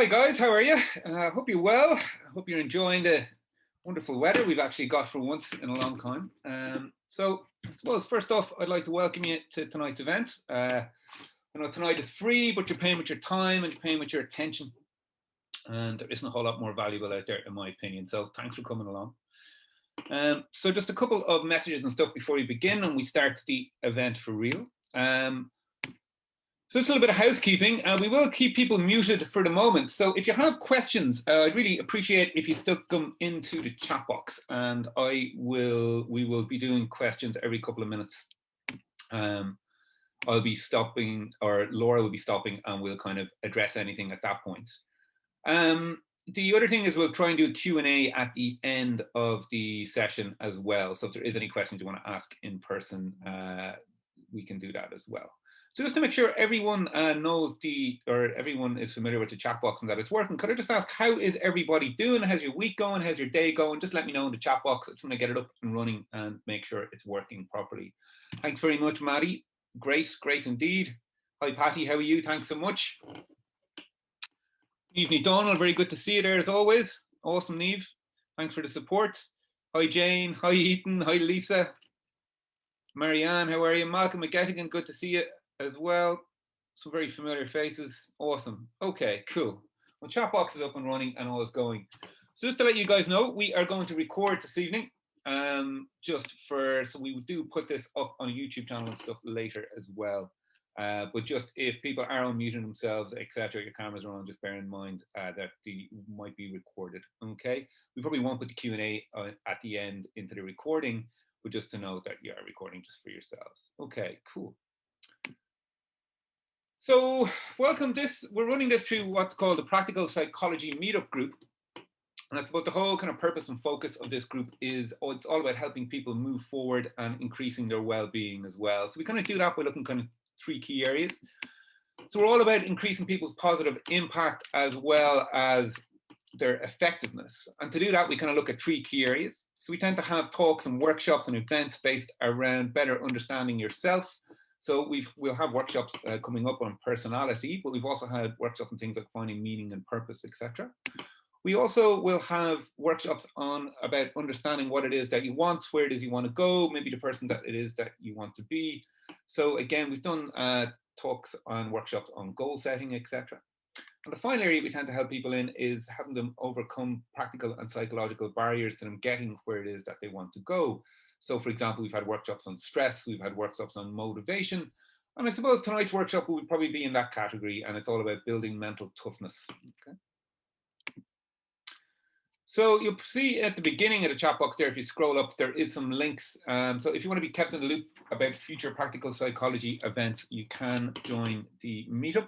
Hi guys, how are you? Hope you're well. I hope you're enjoying the wonderful weather we've actually got for once in a long time. So I suppose first off, I'd like to welcome you to tonight's event. I know tonight is free, but you're paying with your time and you're paying with your attention. And there isn't a whole lot more valuable out there, in my opinion. So thanks for coming along. So just a couple of messages and stuff before we begin and we start the event for real. So just a little bit of housekeeping. We will keep people muted for the moment. So if you have questions, I'd really appreciate if you stuck them into the chat box, and we will be doing questions every couple of minutes. I'll be stopping, or Laura will be stopping, and we'll kind of address anything at that point. The other thing is we'll try and do a Q&A at the end of the session as well. So if there is any questions you want to ask in person, we can do that as well. So just to make sure everyone knows everyone is familiar with the chat box and that it's working, could I just ask, how is everybody doing? How's your week going? How's your day going? Just let me know in the chat box. I just want to get it up and running and make sure it's working properly. Thanks very much, Maddie. Great indeed. Hi, Patty, how are you? Thanks so much. Evening, Donald, very good to see you there as always. Awesome, Neve. Thanks for the support. Hi, Jane. Hi, Ethan. Hi, Lisa. Marianne, how are you? Malcolm McGettigan, good to see you as well. Some very familiar faces. Awesome. Okay, cool. Well, chat box is up and running and all is going. So just to let you guys know, we are going to record this evening. So we do put this up on a YouTube channel and stuff later as well. But just if people are unmuting themselves, etc., your cameras are on, just bear in mind that they might be recorded. Okay, we probably won't put the Q&A at the end into the recording, but just to know that you are recording just for yourselves. Okay, cool. So welcome. We're running this through what's called the Practical Psychology Meetup Group. And that's about the whole kind of purpose and focus of this group is, it's all about helping people move forward and increasing their well-being as well. So we kind of do that by looking kind of 3 key areas. So we're all about increasing people's positive impact as well as their effectiveness. And to do that, we kind of look at 3 key areas. So we tend to have talks and workshops and events based around better understanding yourself. So we'll have workshops coming up on personality, but we've also had workshops on things like finding meaning and purpose, etc. We also will have workshops about understanding what it is that you want, where it is you want to go, maybe the person that it is that you want to be. So again, we've done talks and workshops on goal setting, etc. And the final area we tend to help people in is having them overcome practical and psychological barriers to them getting where it is that they want to go. So for example, we've had workshops on stress, we've had workshops on motivation, and I suppose tonight's workshop would probably be in that category, and it's all about building mental toughness. Okay. So you'll see at the beginning of the chat box there, if you scroll up, there is some links. So if you want to be kept in the loop about future practical psychology events, you can join the meetup.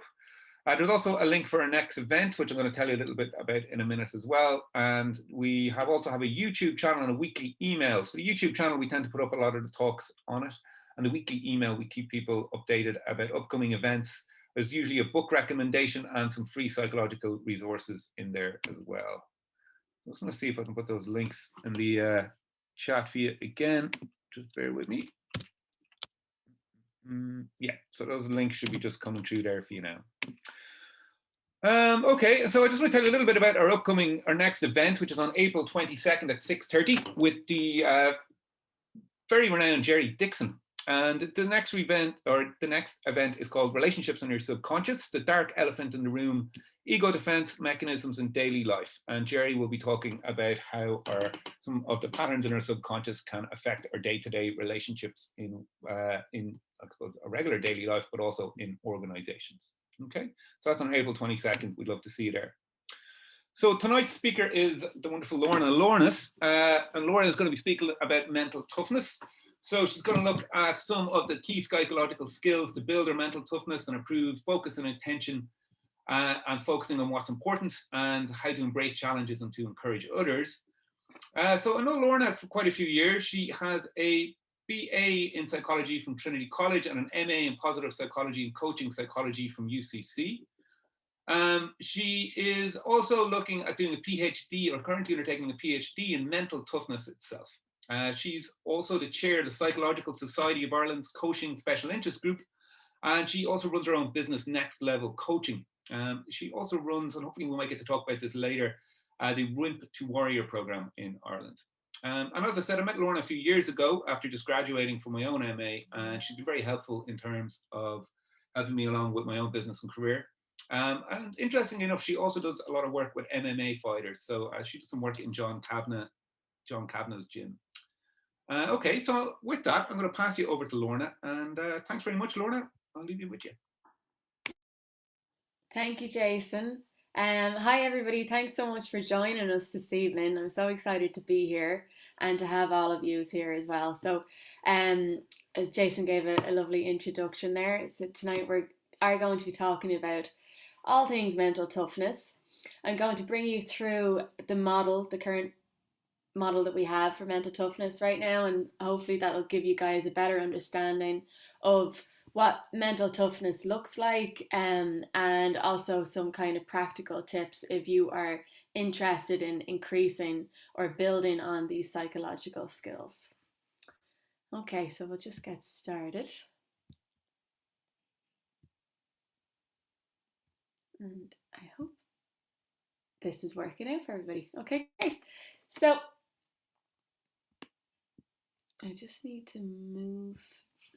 There's also a link for our next event, which I'm going to tell you a little bit about in a minute as well. And we also have a YouTube channel and a weekly email. So the YouTube channel, we tend to put up a lot of the talks on it. And the weekly email, we keep people updated about upcoming events. There's usually a book recommendation and some free psychological resources in there as well. I just want to see if I can put those links in the chat for you again. Just bear with me. Yeah, so those links should be just coming through there for you now. Okay, so I just want to tell you a little bit about our next event, which is on April 22nd at 6:30 with the very renowned Jerry Dixon. And the next event is called Relationships in Your Subconscious, the Dark Elephant in the Room, Ego Defense Mechanisms in Daily Life. And Jerry will be talking about how some of the patterns in our subconscious can affect our day-to-day relationships in I suppose, a regular daily life, but also in organizations. Okay, so that's on April 22nd. We'd love to see you there. So tonight's speaker is the wonderful Lorna Lawless, and Lorna is going to be speaking about mental toughness. So she's going to look at some of the key psychological skills to build her mental toughness and improve focus and attention, and focusing on what's important and how to embrace challenges and to encourage others. So I know Lorna for quite a few years. She has a BA in psychology from Trinity College and an MA in positive psychology and coaching psychology from UCC. She is also looking at doing a PhD, or currently undertaking a PhD in mental toughness itself. She's also the chair of the Psychological Society of Ireland's Coaching Special Interest Group, and she also runs her own business, Next Level Coaching. She also runs, and hopefully we might get to talk about this later, the Wimp to Warrior program in Ireland. And as I said, I met Lorna a few years ago after just graduating from my own MA, and she's been very helpful in terms of helping me along with my own business and career. And interestingly enough, she also does a lot of work with MMA fighters. So she does some work in John Kavanagh's gym. Okay, so with that, I'm going to pass you over to Lorna. And thanks very much, Lorna. I'll leave you with you. Thank you, Jason. Hi, everybody. Thanks so much for joining us this evening. I'm so excited to be here and to have all of you here as well. So, as Jason gave a lovely introduction there, so tonight we are going to be talking about all things mental toughness. I'm going to bring you through the current model that we have for mental toughness right now, and hopefully that'll give you guys a better understanding of what mental toughness looks like, and also some kind of practical tips if you are interested in increasing or building on these psychological skills. Okay, so we'll just get started. And I hope this is working out for everybody. Okay, great. So I just need to move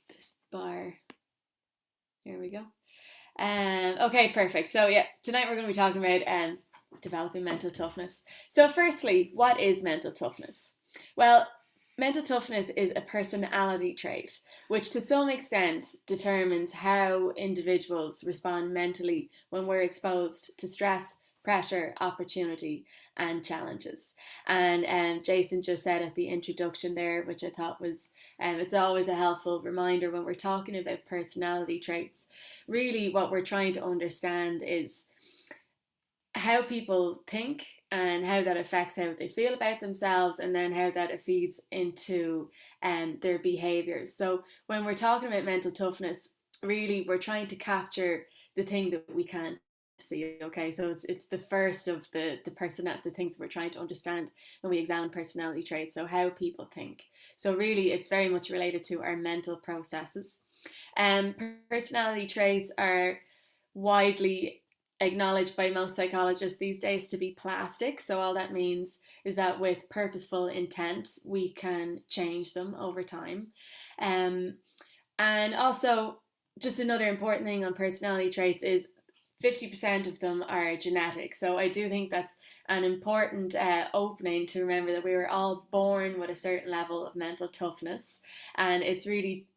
this bar. Here we go. Okay, perfect. So yeah, tonight we're going to be talking about developing mental toughness. So firstly, what is mental toughness? Well, mental toughness is a personality trait, which to some extent determines how individuals respond mentally when we're exposed to stress, pressure, opportunity, and challenges. And Jason just said at the introduction there, which I thought was, it's always a helpful reminder when we're talking about personality traits. Really, what we're trying to understand is how people think and how that affects how they feel about themselves, and then how that feeds into their behaviors. So when we're talking about mental toughness, really we're trying to capture the thing that we can't see. Okay, so it's the first of the things we're trying to understand when we examine personality traits. So how people think. So really, it's very much related to our mental processes. Personality traits are widely acknowledged by most psychologists these days to be plastic. So all that means is that with purposeful intent, we can change them over time. And also, just another important thing on personality traits is 50% of them are genetic. So I do think that's an important opening to remember that we were all born with a certain level of mental toughness, and it's really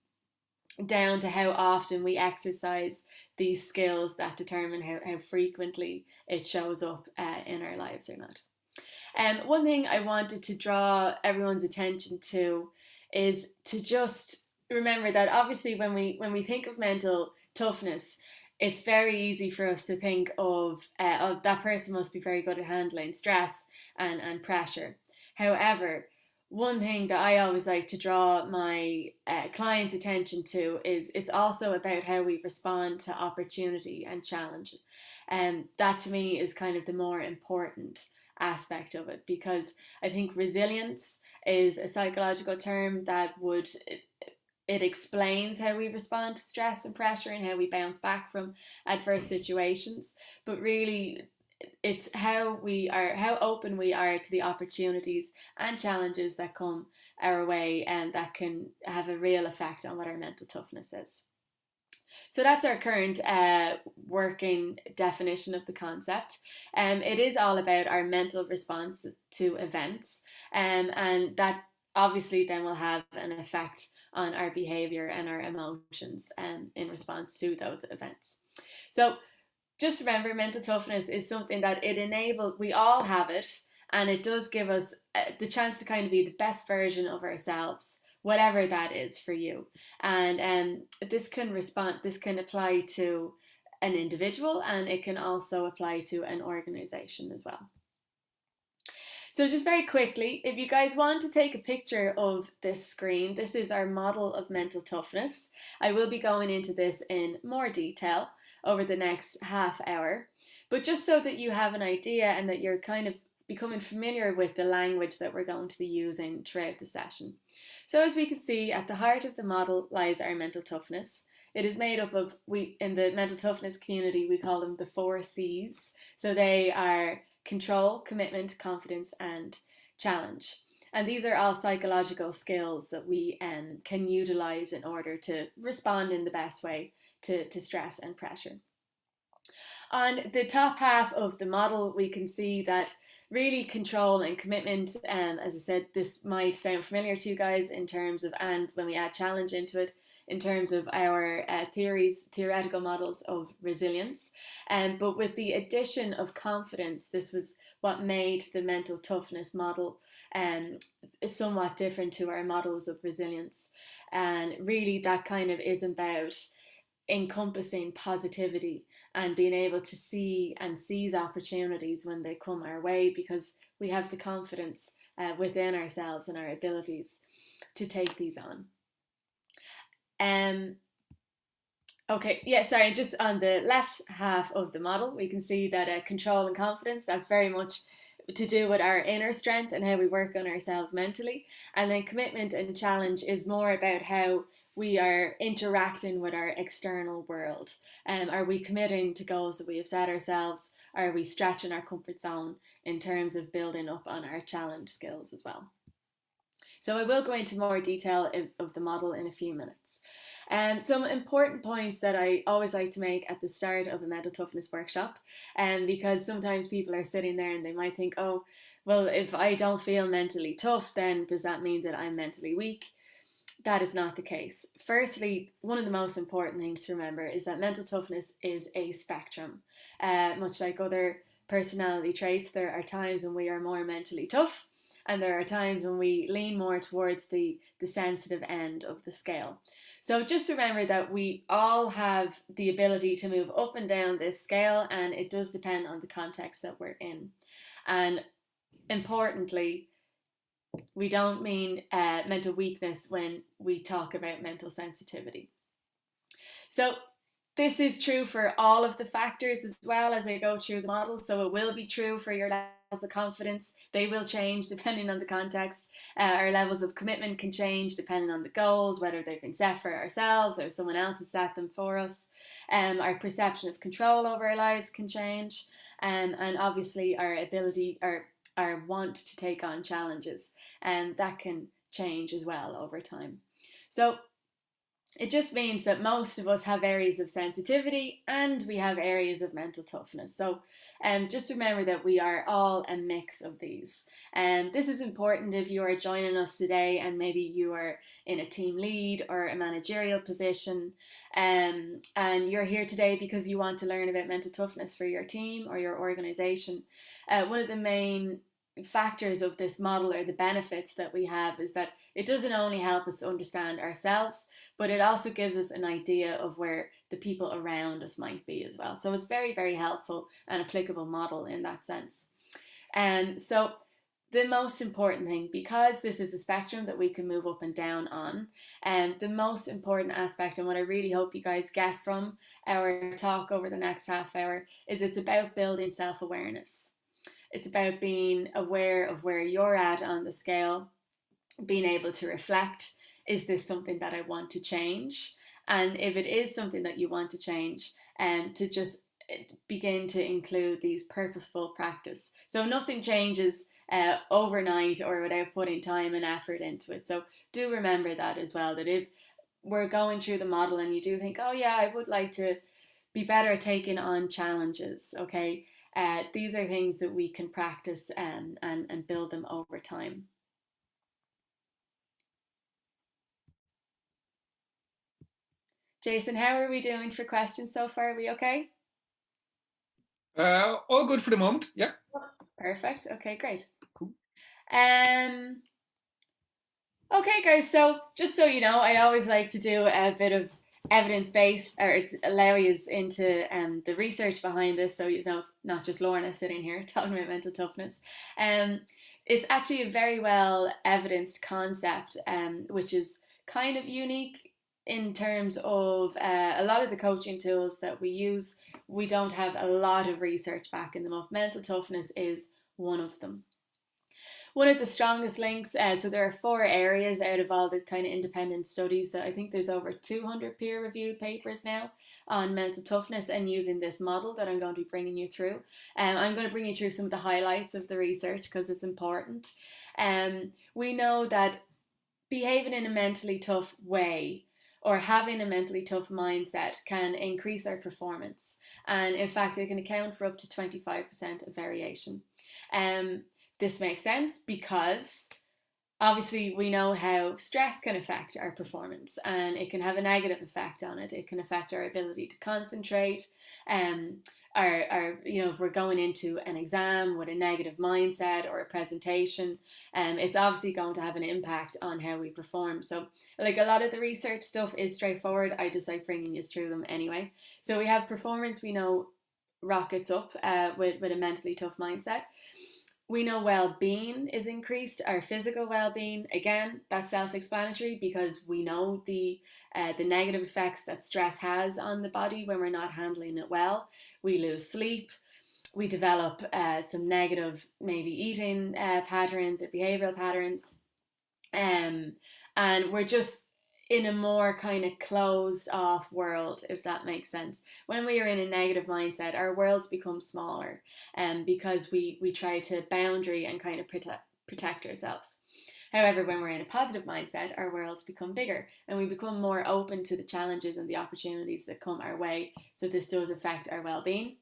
down to how often we exercise these skills that determine how frequently it shows up in our lives or not. One thing I wanted to draw everyone's attention to is to just remember that obviously when we think of mental toughness, it's very easy for us to think of, oh, that person must be very good at handling stress and pressure. However, one thing that I always like to draw my clients' attention to is it's also about how we respond to opportunity and challenge. And that to me is kind of the more important aspect of it, because I think resilience is a psychological term that it explains how we respond to stress and pressure and how we bounce back from adverse situations. But really, it's how open we are to the opportunities and challenges that come our way, and that can have a real effect on what our mental toughness is. So that's our current working definition of the concept. It is all about our mental response to events, and that obviously then will have an effect on our behavior and our emotions in response to those events. So just remember, mental toughness is something that we all have it, and it does give us the chance to kind of be the best version of ourselves, whatever that is for you. And this can apply to an individual, and it can also apply to an organization as well. So just very quickly, if you guys want to take a picture of this screen, this is our model of mental toughness. I will be going into this in more detail over the next half hour, but just so that you have an idea and that you're kind of becoming familiar with the language that we're going to be using throughout the session. So as we can see, at the heart of the model lies our mental toughness. it is made up of, we in the mental toughness community, we call them the 4 C's. So they are control, commitment, confidence, and challenge. And these are all psychological skills that we can utilize in order to respond in the best way to stress and pressure. On the top half of the model, we can see that really control and commitment, as I said, this might sound familiar to you guys in terms of, and when we add challenge into it, in terms of our theoretical models of resilience. But with the addition of confidence, this was what made the mental toughness model somewhat different to our models of resilience. And really that kind of is about encompassing positivity and being able to see and seize opportunities when they come our way, because we have the confidence within ourselves and our abilities to take these on. Okay, yeah, sorry, just on the left half of the model, we can see that control and confidence, that's very much to do with our inner strength and how we work on ourselves mentally. And then commitment and challenge is more about how we are interacting with our external world. Are we committing to goals that we have set ourselves? Are we stretching our comfort zone in terms of building up on our challenge skills as well? So I will go into more detail of the model in a few minutes. Some important points that I always like to make at the start of a mental toughness workshop, because sometimes people are sitting there and they might think, oh, well, if I don't feel mentally tough, then does that mean that I'm mentally weak? That is not the case. Firstly, one of the most important things to remember is that mental toughness is a spectrum. Much like other personality traits, there are times when we are more mentally tough, and there are times when we lean more towards the sensitive end of the scale. So just remember that we all have the ability to move up and down this scale, and it does depend on the context that we're in. And importantly, we don't mean mental weakness when we talk about mental sensitivity. So this is true for all of the factors as well as I go through the model. So it will be true for your levels of confidence. They will change depending on the context. Our levels of commitment can change depending on the goals, whether they've been set for ourselves or someone else has set them for us. Our perception of control over our lives can change. And obviously our ability, our want to take on challenges, and that can change as well over time. So it just means that most of us have areas of sensitivity and we have areas of mental toughness. So just remember that we are all a mix of these. And this is important if you are joining us today and maybe you are in a team lead or a managerial position, and you're here today because you want to learn about mental toughness for your team or your organization. One of the main factors of this model, or the benefits that we have, is that it doesn't only help us understand ourselves, but it also gives us an idea of where the people around us might be as well. So it's very, very helpful and applicable model in that sense. And so the most important thing, because this is a spectrum that we can move up and down on, and the most important aspect, and what I really hope you guys get from our talk over the next half hour, is it's about building self-awareness. It's about being aware of where you're at on the scale, being able to reflect, is this something that I want to change? And if it is something that you want to change, to just begin to include these purposeful practice. So nothing changes overnight or without putting time and effort into it. So do remember that as well, that if we're going through the model and you do think, oh yeah, I would like to be better at taking on challenges, okay? These are things that we can practice and build them over time. Jason, how are we doing for questions so far? Are we okay? All good for the moment. Yeah. Perfect. Okay, great. Cool. Okay, guys. So just so you know, I always like to do a bit of evidence-based, or it's allow you into the research behind this, so you know it's not just Lorna sitting here talking about mental toughness. It's actually a very well evidenced concept, which is kind of unique in terms of a lot of the coaching tools that we use. We don't have a lot of research backing them up. Mental toughness is one of them. One of the strongest links, so there are 4 areas out of all the kind of independent studies that I think there's over 200 peer-reviewed papers now on mental toughness and using this model that I'm going to be bringing you through. I'm going to bring you through some of the highlights of the research because it's important. We know that behaving in a mentally tough way or having a mentally tough mindset can increase our performance. And in fact, it can account for up to 25% of variation. This makes sense because obviously we know how stress can affect our performance, and it can have a negative effect on it. It can affect our ability to concentrate. Our if we're going into an exam with a negative mindset or a presentation, it's obviously going to have an impact on how we perform. So like a lot of the research stuff is straightforward. I just like bringing you through them anyway. So we have performance, we know, rockets up with a mentally tough mindset. We know well-being is increased, our physical well-being. Again, that's self-explanatory because we know the negative effects that stress has on the body when we're not handling it well. We lose sleep. We develop some negative, maybe eating patterns or behavioral patterns. And we're just in a more kind of closed off world, if that makes sense. When we are in a negative mindset, our worlds become smaller, because we try to boundary and kind of protect ourselves. However, when we're in a positive mindset, our worlds become bigger and we become more open to the challenges and the opportunities that come our way. So this does affect our well-being.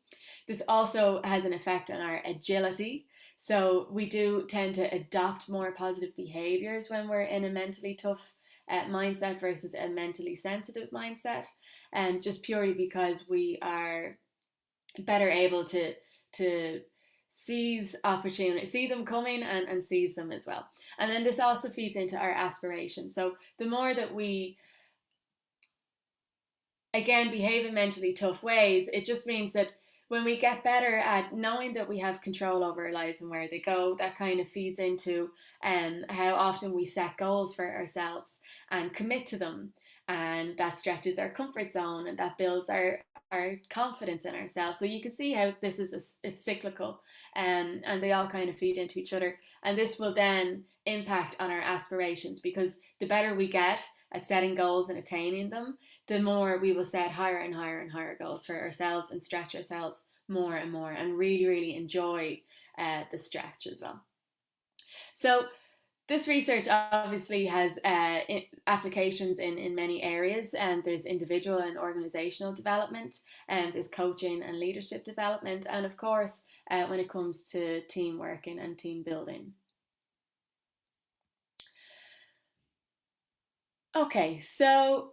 This also has an effect on our agility. So we do tend to adopt more positive behaviors when we're in a mentally tough mindset versus a mentally sensitive mindset, and just purely because we are better able to seize opportunities, see them coming and seize them as well. And then this also feeds into our aspirations. So the more that we, again, behave in mentally tough ways, it just means that when we get better at knowing that we have control over our lives and where they go, that kind of feeds into how often we set goals for ourselves and commit to them. And that stretches our comfort zone and that builds our confidence in ourselves. So you can see how this is it's cyclical, and they all kind of feed into each other. And this will then impact on our aspirations, because the better we get at setting goals and attaining them, the more we will set higher and higher and higher goals for ourselves and stretch ourselves more and more and really, really enjoy the stretch as well. So this research obviously has applications in many areas, and there's individual and organizational development, and there's coaching and leadership development, and of course when it comes to team working and team building. Okay, so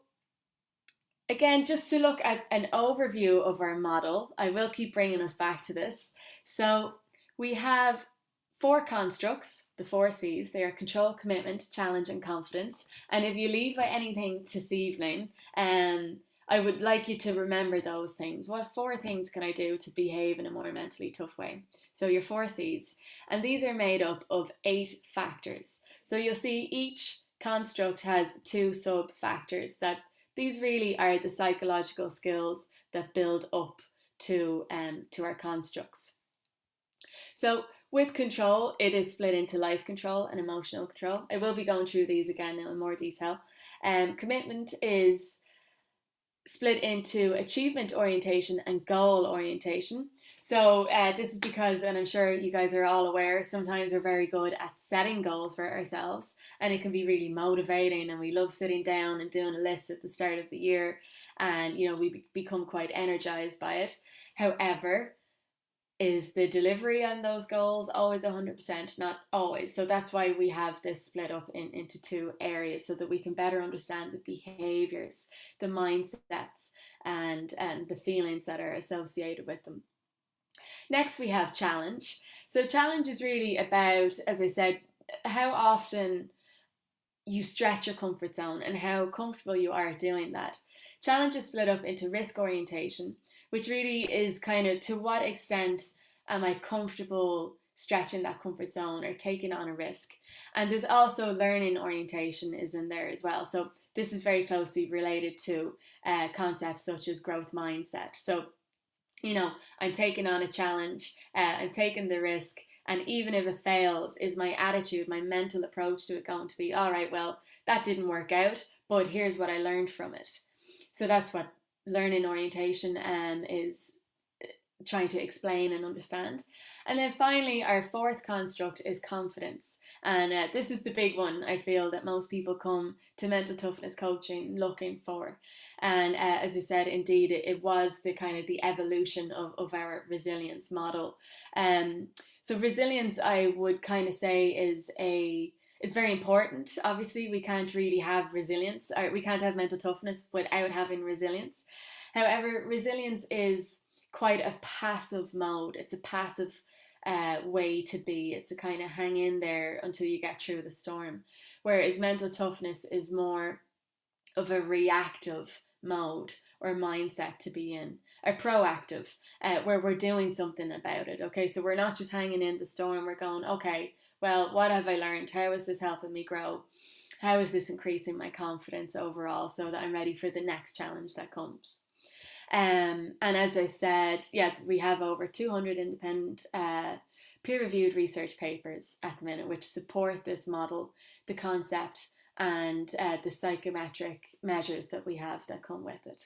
again, just to look at an overview of our model, I will keep bringing us back to this. So we have 4 constructs, the 4 C's. They are control, commitment, challenge, and confidence. And if you leave anything this evening, I would like you to remember those things. What 4 things can I do to behave in a more mentally tough way? So your 4 C's. And these are made up of 8 factors. So you'll see each construct has 2 sub factors. That these really are the psychological skills that build up to our constructs. So with control, it is split into life control and emotional control. I will be going through these again now in more detail. Commitment is split into achievement orientation and goal orientation. So this is because, and I'm sure you guys are all aware, sometimes we're very good at setting goals for ourselves, and it can be really motivating, and we love sitting down and doing a list at the start of the year, and we become quite energized by it. However, is the delivery on those goals always 100%? Not always. So that's why we have this split up into 2 areas, so that we can better understand the behaviors, the mindsets, and the feelings that are associated with them. Next, we have challenge. So challenge is really about, as I said, how often you stretch your comfort zone and how comfortable you are doing that. Challenge is split up into risk orientation, which really is kind of to what extent am I comfortable stretching that comfort zone or taking on a risk. And there's also learning orientation is in there as well. So this is very closely related to concepts such as growth mindset. So I'm taking on a challenge, I'm taking the risk, And even if it fails, is my attitude, my mental approach to it going to be, all right, well, that didn't work out, but here's what I learned from it. So that's what learning orientation is trying to explain and understand. And then finally, our fourth construct is confidence. And this is the big one I feel that most people come to mental toughness coaching looking for. And as I said, indeed, it was the kind of the evolution of our resilience model. So resilience, I would kind of say, is very important. Obviously, we can't really have resilience, or we can't have mental toughness without having resilience. However, resilience is quite a passive mode. It's a passive way to be. It's a kind of hang in there until you get through the storm. Whereas mental toughness is more of a reactive mode or mindset to be in. A proactive, where we're doing something about it. Okay, so we're not just hanging in the storm. We're going, okay, well, what have I learned? How is this helping me grow? How is this increasing my confidence overall so that I'm ready for the next challenge that comes? And as I said, yeah, we have over 200 independent peer-reviewed research papers at the minute which support this model, the concept, and the psychometric measures that we have that come with it.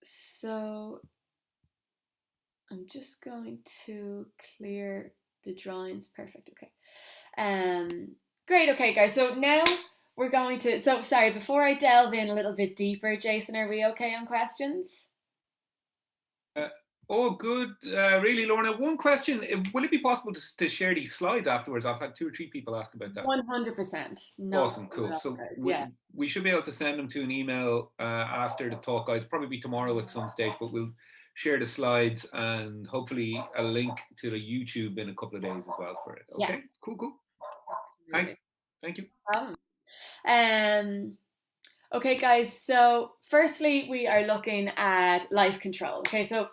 So I'm just going to clear the drawings. Perfect. Okay. Great. Okay, guys. So now we're going to. So sorry. Before I delve in a little bit deeper, Jason, are we okay on questions? Oh, good. Really, Lorna. One question: will it be possible to share these slides afterwards? I've had 2 or 3 people ask about that. 100%. No. Awesome. Cool. So yeah. we should be able to send them to an email after the talk. It'll probably be tomorrow at some stage, but we'll share the slides and hopefully a link to the YouTube in a couple of days as well for it. Okay. Yeah. Cool. Thanks. Thank you. Okay, guys. So firstly, we are looking at life control. Okay, so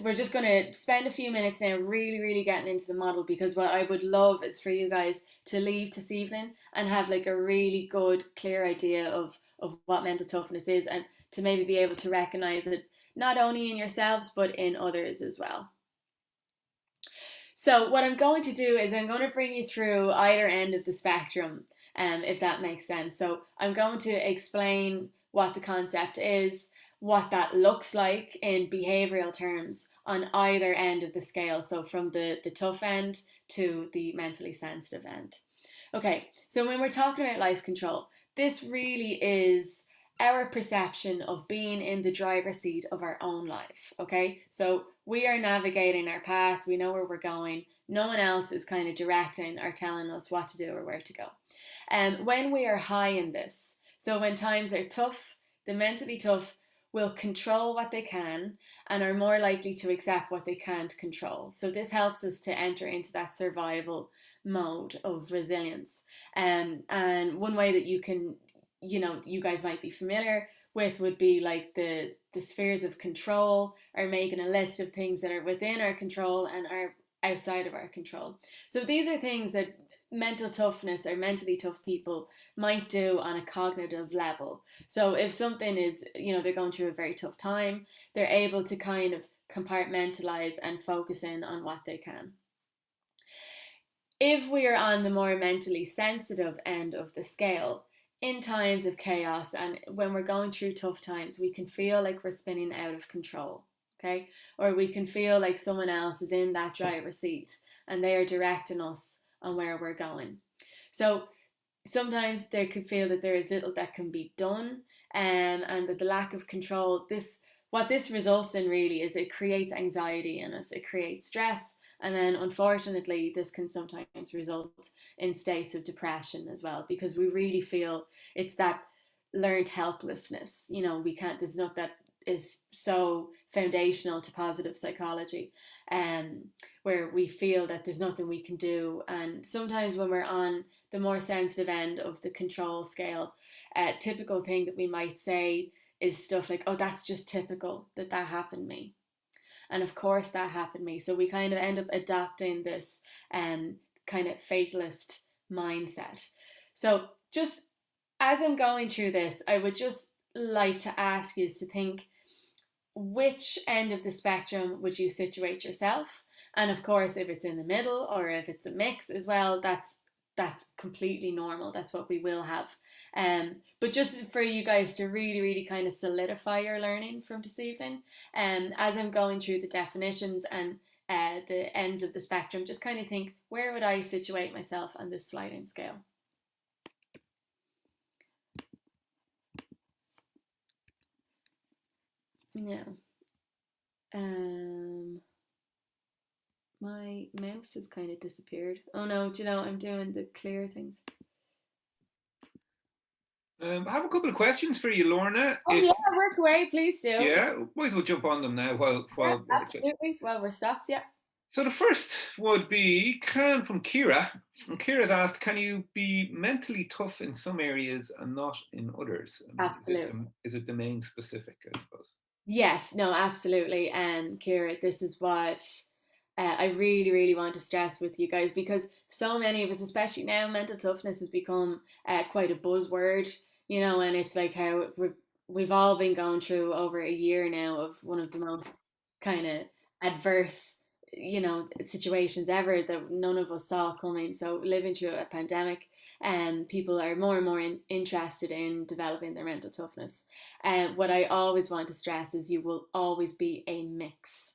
we're just going to spend a few minutes now really getting into the model, because what I would love is for you guys to leave this evening and have like a really good, clear idea of what mental toughness is, and to maybe be able to recognize it not only in yourselves but in others as well. So what I'm going to do is I'm going to bring you through either end of the spectrum, if that makes sense. So I'm going to explain what the concept is, what that looks like in behavioral terms on either end of the scale. So from the tough end to the mentally sensitive end. Okay, so when we're talking about life control, this really is our perception of being in the driver's seat of our own life. Okay, so we are navigating our path, we know where we're going, no one else is kind of directing or telling us what to do or where to go. And when we are high in this, so when times are tough, the mentally tough will control what they can and are more likely to accept what they can't control. So this helps us to enter into that survival mode of resilience. And one way that you can, you guys might be familiar with would be like the spheres of control, or making a list of things that are within our control and are outside of our control. So these are things that mental toughness or mentally tough people might do on a cognitive level. So if something is, they're going through a very tough time, they're able to kind of compartmentalize and focus in on what they can. If we are on the more mentally sensitive end of the scale, in times of chaos and when we're going through tough times, we can feel like we're spinning out of control. Okay, or we can feel like someone else is in that driver's seat and they are directing us on where we're going. So sometimes they could feel that there is little that can be done, and that the lack of control, what this results in really is it creates anxiety in us, it creates stress, and then unfortunately this can sometimes result in states of depression as well, because we really feel it's that learned helplessness. We can't, there's not that is so foundational to positive psychology, where we feel that there's nothing we can do. And sometimes when we're on the more sensitive end of the control scale, a typical thing that we might say is stuff like, oh, that's just typical that happened to me. And of course that happened to me. So we kind of end up adopting this kind of fatalist mindset. So just as I'm going through this, I would just like to ask is to think, which end of the spectrum would you situate yourself? And of course, if it's in the middle or if it's a mix as well, that's completely normal. That's what we will have. But just for you guys to really kind of solidify your learning from this evening, as I'm going through the definitions and the ends of the spectrum, just kind of think, where would I situate myself on this sliding scale? Yeah. My mouse has kind of disappeared. Oh no, do you know, I'm doing the clear things. I have a couple of questions for you, Lorna. Oh yeah, work away, please do. Yeah, might as well jump on them now while yeah, absolutely. Well, we're stopped, yeah. So the first would be from Kira. And Kira's asked, can you be mentally tough in some areas and not in others? I mean, Absolutely. Is it domain specific, I suppose? Yes, no, absolutely. And Kira, this is what I really want to stress with you guys, because so many of us, especially now, mental toughness has become quite a buzzword, you know, and it's like how we've all been going through over a year now of one of the most kind of adverse, you know, situations ever that none of us saw coming. So living through a pandemic, and people are more and more interested in developing their mental toughness. And what I always want to stress is you will always be a mix,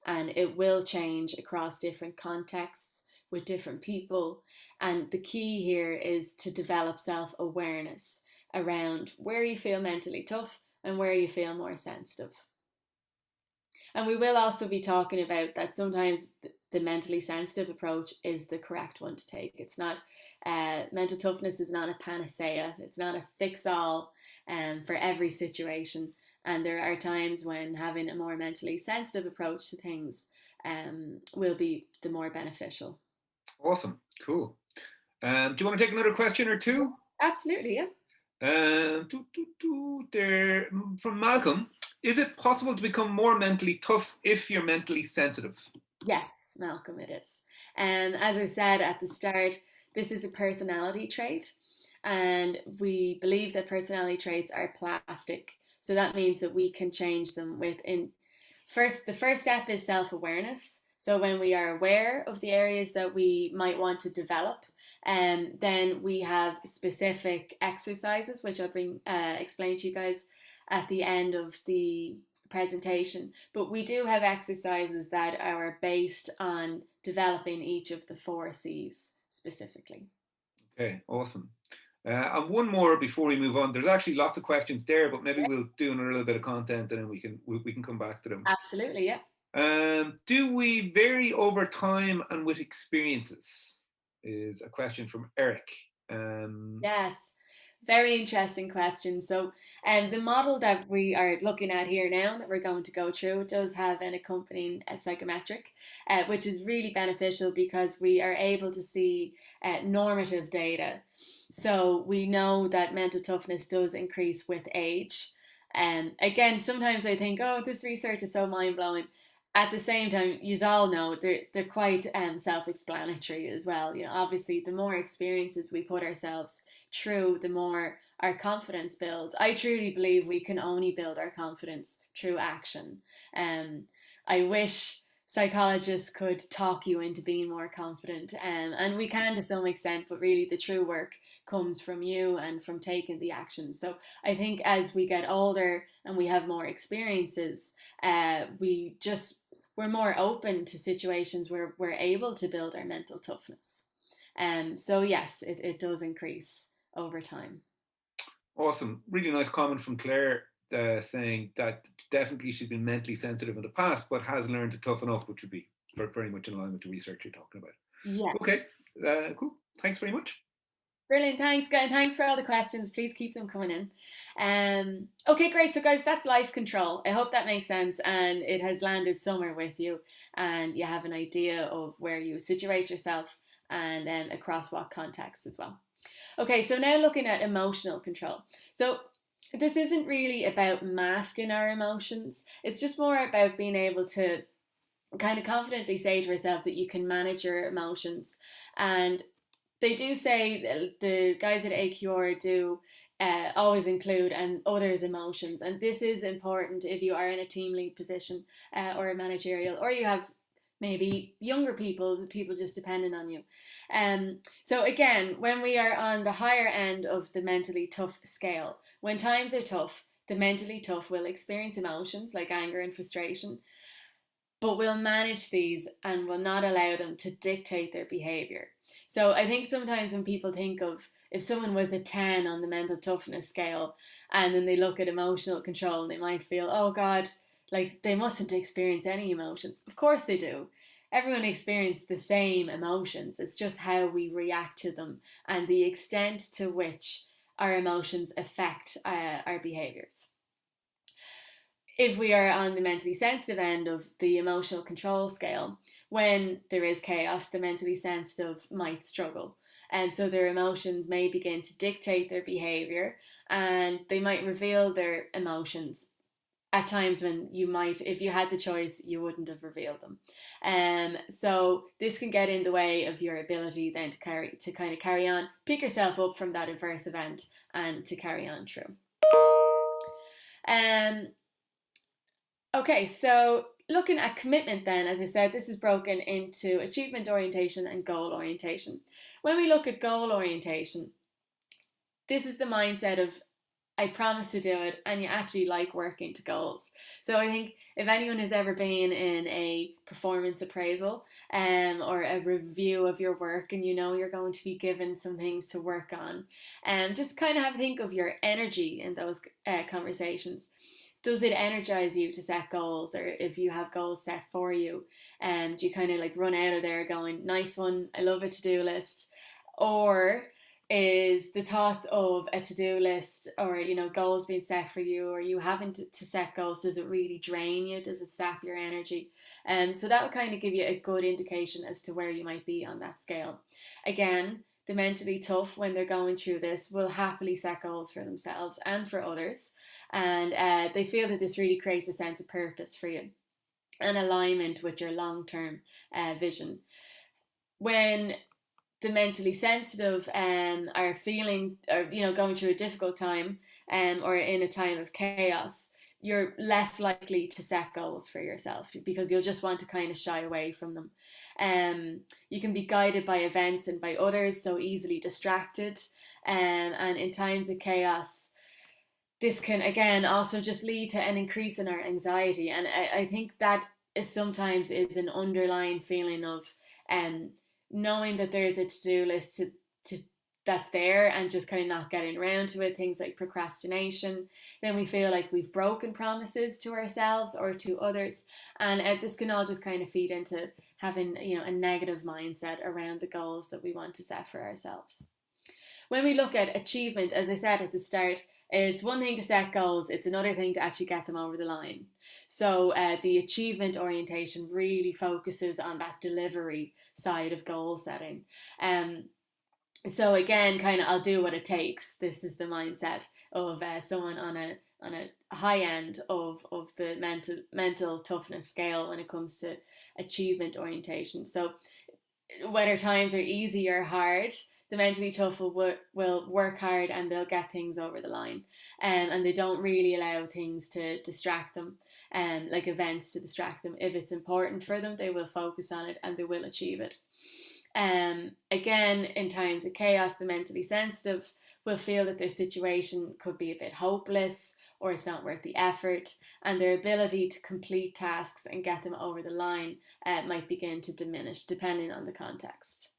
and it will change across different contexts with different people. And the key here is to develop self-awareness around where you feel mentally tough and where you feel more sensitive. And we will also be talking about that sometimes the mentally sensitive approach is the correct one to take. It's not, mental toughness is not a panacea. It's not a fix-all for every situation. And there are times when having a more mentally sensitive approach to things will be the more beneficial. Awesome, cool. Do you want to take another question or two? Absolutely, yeah. There, from Malcolm, is it possible to become more mentally tough if you're mentally sensitive? Yes, Malcolm, it is. As I said at the start, this is a personality trait, and we believe that personality traits are plastic. So that means that we can change them within. The first step is self-awareness. So when we are aware of the areas that we might want to develop, then we have specific exercises, which I'll explain to you guys at the end of the presentation. But we do have exercises that are based on developing each of the 4 C's specifically. Okay, awesome. And one more before we move on. There's actually lots of questions there, but maybe we'll do a little bit of content and then we can come back to them. Absolutely, yeah. Do we vary over time and with experiences? Is a question from Eric. Yes, very interesting question. So, the model that we are looking at here now, that we're going to go through, does have an accompanying psychometric, which is really beneficial because we are able to see normative data. So we know that mental toughness does increase with age. And again, sometimes I think, oh, this research is so mind blowing. At the same time, you all know they're quite self-explanatory as well. You know, obviously, the more experiences we put ourselves through, the more our confidence builds. I truly believe we can only build our confidence through action. I wish psychologists could talk you into being more confident, and we can to some extent, but really the true work comes from you and from taking the action. So I think as we get older and we have more experiences, we're more open to situations where we're able to build our mental toughness. So yes, it does increase over time. Awesome. Really nice comment from Claire, saying that definitely she's been mentally sensitive in the past, but has learned to toughen up, which would be very much in line with the research you're talking about. Yeah. Okay, cool. Thanks very much. Brilliant, thanks guys. Thanks for all the questions. Please keep them coming in. Okay, great. So guys, that's life control. I hope that makes sense and it has landed somewhere with you and you have an idea of where you situate yourself and across what context as well. Okay, so now looking at emotional control. So this isn't really about masking our emotions. It's just more about being able to kind of confidently say to ourselves that you can manage your emotions. And they do say, the guys at AQR do always include and others' emotions, and this is important if you are in a team lead position or a managerial, or you have maybe younger people just depending on you. So again, when we are on the higher end of the mentally tough scale, when times are tough, the mentally tough will experience emotions like anger and frustration, but will manage these and will not allow them to dictate their behavior. So I think sometimes when people think of, if someone was a 10 on the mental toughness scale and then they look at emotional control, and they might feel, oh God, like they mustn't experience any emotions. Of course they do. Everyone experiences the same emotions. It's just how we react to them and the extent to which our emotions affect our behaviors. If we are on the mentally sensitive end of the emotional control scale, when there is chaos, the mentally sensitive might struggle. And so their emotions may begin to dictate their behavior, and they might reveal their emotions at times when you might, if you had the choice, you wouldn't have revealed them. So this can get in the way of your ability then to kind of carry on, pick yourself up from that adverse event and to carry on through. Okay, so looking at commitment then, as I said, this is broken into achievement orientation and goal orientation. When we look at goal orientation, this is the mindset of, I promise to do it, and you actually like working to goals. So I think if anyone has ever been in a performance appraisal or a review of your work, and you know you're going to be given some things to work on, just kind of have a think of your energy in those conversations. Does it energize you to set goals? Or if you have goals set for you, do you kind of like run out of there going, nice one, I love a to-do list? Or is the thoughts of a to-do list or, you know, goals being set for you, or you having to set goals, does it really drain you? Does it sap your energy? So that will kind of give you a good indication as to where you might be on that scale. Again, the mentally tough, when they're going through this, will happily set goals for themselves and for others. And they feel that this really creates a sense of purpose for you and alignment with your long-term vision. When the mentally sensitive are feeling, or, you know, going through a difficult time or in a time of chaos, you're less likely to set goals for yourself because you'll just want to kind of shy away from them. You can be guided by events and by others, so easily distracted. And in times of chaos, this can again also just lead to an increase in our anxiety. And I think that is sometimes is an underlying feeling of knowing that there's a to-do list to that's there and just kind of not getting around to it, things like procrastination. Then we feel like we've broken promises to ourselves or to others, and this can all just kind of feed into having, you know, a negative mindset around the goals that we want to set for ourselves. When we look at achievement, as I said at the start, it's one thing to set goals, it's another thing to actually get them over the line. So the achievement orientation really focuses on that delivery side of goal setting. So again, kind of, I'll do what it takes. This is the mindset of someone on a high end of the mental toughness scale when it comes to achievement orientation. So whether times are easy or hard, the mentally tough will work hard and they'll get things over the line, and they don't really allow things to distract them, like events to distract them. If it's important for them, they will focus on it and they will achieve it. Again, in times of chaos, the mentally sensitive will feel that their situation could be a bit hopeless or it's not worth the effort, and their ability to complete tasks and get them over the line might begin to diminish depending on the context.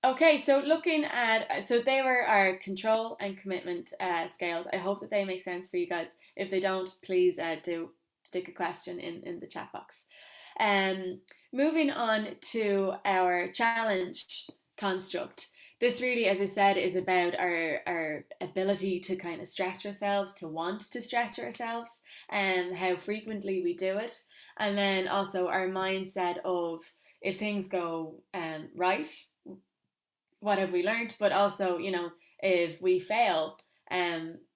Okay, so looking at, so they were our control and commitment scales. I hope that they make sense for you guys. If they don't, please do stick a question in the chat box. Moving on to our challenge construct. This really, as I said, is about our ability to kind of stretch ourselves, to want to stretch ourselves, and how frequently we do it. And then also our mindset of, if things go right, what have we learned? But also, you know, if we fail,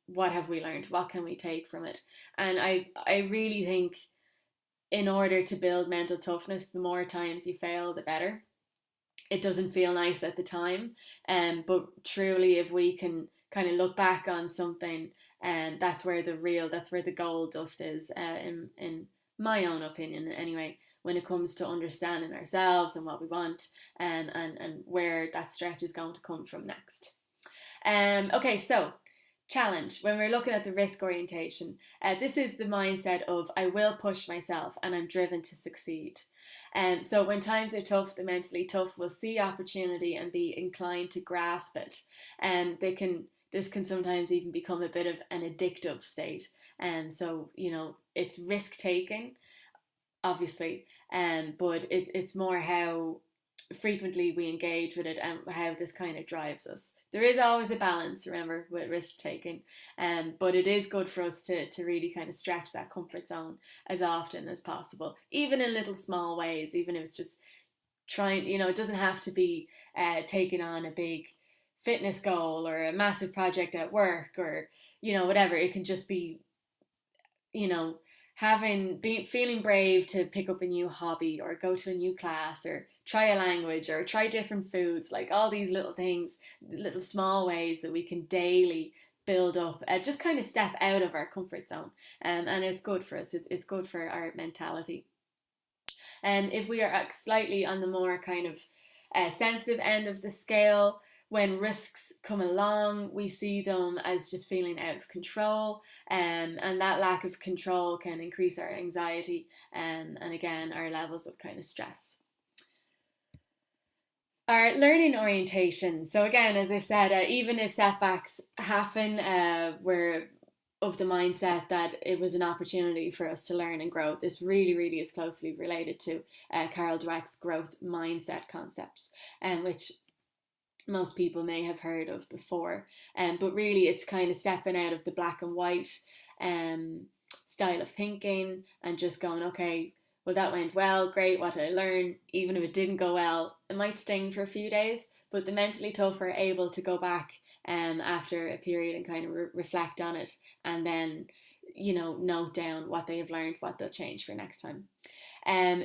what have we learned? What can we take from it? And I really think in order to build mental toughness, the more times you fail, the better. it doesn't feel nice at the time. But truly, if we can kind of look back on something, and that's where the gold dust is, in my own opinion anyway, when it comes to understanding ourselves and what we want, and where that stretch is going to come from next. Okay, so challenge. When we're looking at the risk orientation, this is the mindset of I will push myself and I'm driven to succeed. And so when times are tough, the mentally tough will see opportunity and be inclined to grasp it. And this can sometimes even become a bit of an addictive state. And so, it's risk taking, obviously, but it's more how frequently we engage with it and how this kind of drives us. There is always a balance, remember, with risk taking, but it is good for us to really kind of stretch that comfort zone as often as possible, even in little small ways, even if it's just trying, it doesn't have to be taking on a big fitness goal or a massive project at work, or whatever. It can just be feeling brave to pick up a new hobby or go to a new class or try a language or try different foods, like all these little things, little small ways that we can daily build up, just kind of step out of our comfort zone, and it's good for us. It's good for our mentality. And if we are slightly on the more kind of sensitive end of the scale, when risks come along, we see them as just feeling out of control, and that lack of control can increase our anxiety, and again, our levels of kind of stress. Our learning orientation. So again, as I said, even if setbacks happen, we're of the mindset that it was an opportunity for us to learn and grow. This really, really is closely related to Carol Dweck's growth mindset concepts, which most people may have heard of before, but really it's kind of stepping out of the black and white style of thinking and just going, okay, well, that went well, great, what did I learn? Even if it didn't go well, it might sting for a few days, but the mentally tough are able to go back after a period and kind of reflect on it, and then note down what they have learned, what they'll change for next time.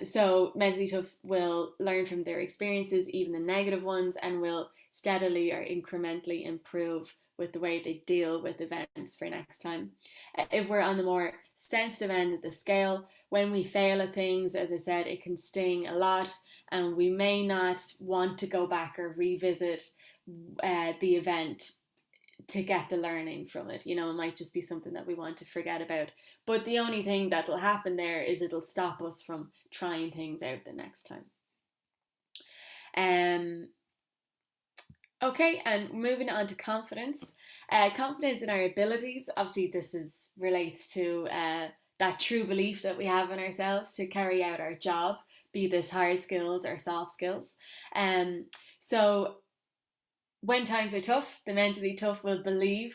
So mentally tough will learn from their experiences, even the negative ones, and will steadily or incrementally improve with the way they deal with events for next time. If we're on the more sensitive end of the scale, when we fail at things, as I said, it can sting a lot, and we may not want to go back or revisit the event to get the learning from it. It might just be something that we want to forget about. But the only thing that will happen there is it'll stop us from trying things out the next time. Okay, and moving on to confidence. Confidence in our abilities. Obviously, this relates to that true belief that we have in ourselves to carry out our job, be this hard skills or soft skills. So when times are tough, the mentally tough will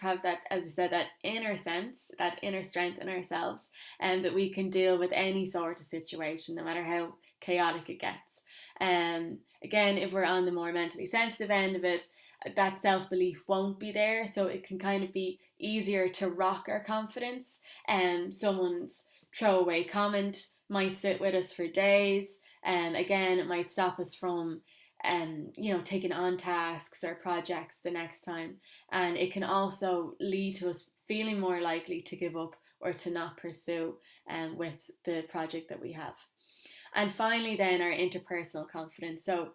have that, as I said, that inner sense, that inner strength in ourselves, and that we can deal with any sort of situation, no matter how chaotic it gets. Again, if we're on the more mentally sensitive end of it, that self-belief won't be there, so it can kind of be easier to rock our confidence. Someone's throwaway comment might sit with us for days, and again, it might stop us from taking on tasks or projects the next time, and it can also lead to us feeling more likely to give up or to not pursue with the project that we have. And finally, then, our interpersonal confidence. So,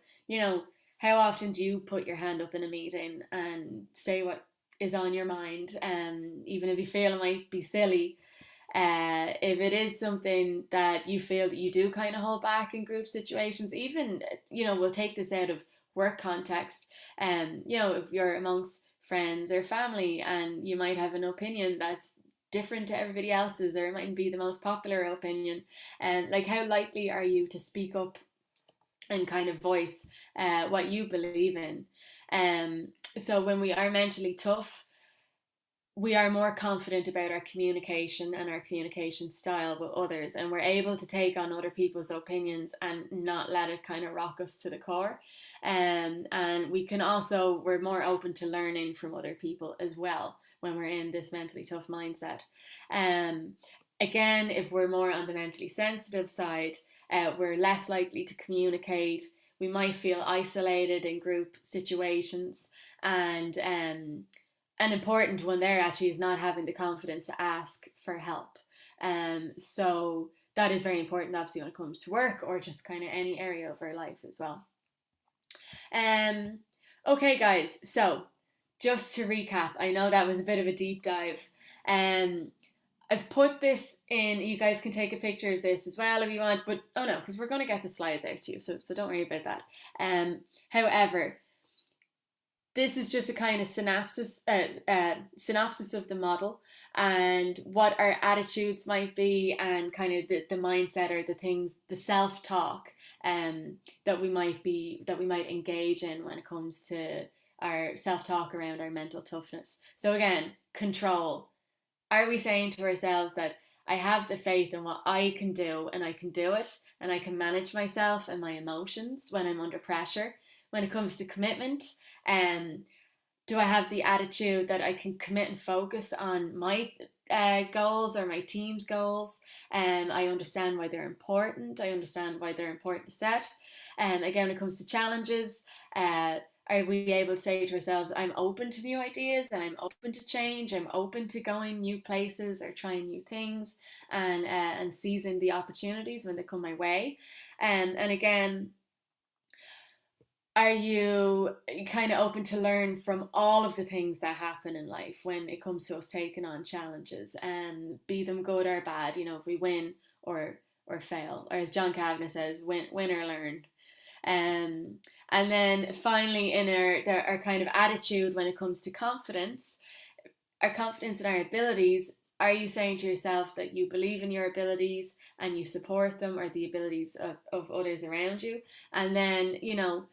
how often do you put your hand up in a meeting and say what is on your mind, even if you feel it might be silly? If it is something that you feel that you do kind of hold back in group situations, even, we'll take this out of work context, if you're amongst friends or family and you might have an opinion that's different to everybody else's, or it mightn't be the most popular opinion, and how likely are you to speak up and kind of voice what you believe in? So when we are mentally tough, we are more confident about our communication and our communication style with others, and we're able to take on other people's opinions and not let it kind of rock us to the core. And we're more open to learning from other people as well when we're in this mentally tough mindset. Again, if we're more on the mentally sensitive side, we're less likely to communicate. we might feel isolated in group situations, and an important one there actually is not having the confidence to ask for help. So that is very important, obviously, when it comes to work or just kind of any area of our life as well. Okay, guys, so just to recap, I know that was a bit of a deep dive. I've put this in, you guys can take a picture of this as well if you want, but oh no, because we're going to get the slides out to you, so don't worry about that. However, this is just a kind of synopsis of the model and what our attitudes might be, and kind of the mindset or the things, the self-talk that we might engage in when it comes to our self-talk around our mental toughness. So again, control. Are we saying to ourselves that I have the faith in what I can do, and I can do it, and I can manage myself and my emotions when I'm under pressure? When it comes to commitment, do I have the attitude that I can commit and focus on my goals or my team's goals? I understand why they're important. I understand why they're important to set. Again, when it comes to challenges, are we able to say to ourselves, I'm open to new ideas, and I'm open to change, I'm open to going new places or trying new things, and seizing the opportunities when they come my way? And again, are you kind of open to learn from all of the things that happen in life when it comes to us taking on challenges, and be them good or bad? You know, if we win or fail, or as John Kavanagh says, win or learn. And then finally, in our kind of attitude when it comes to confidence, our confidence in our abilities. Are you saying to yourself that you believe in your abilities and you support them, or the abilities of others around you? And then, you know,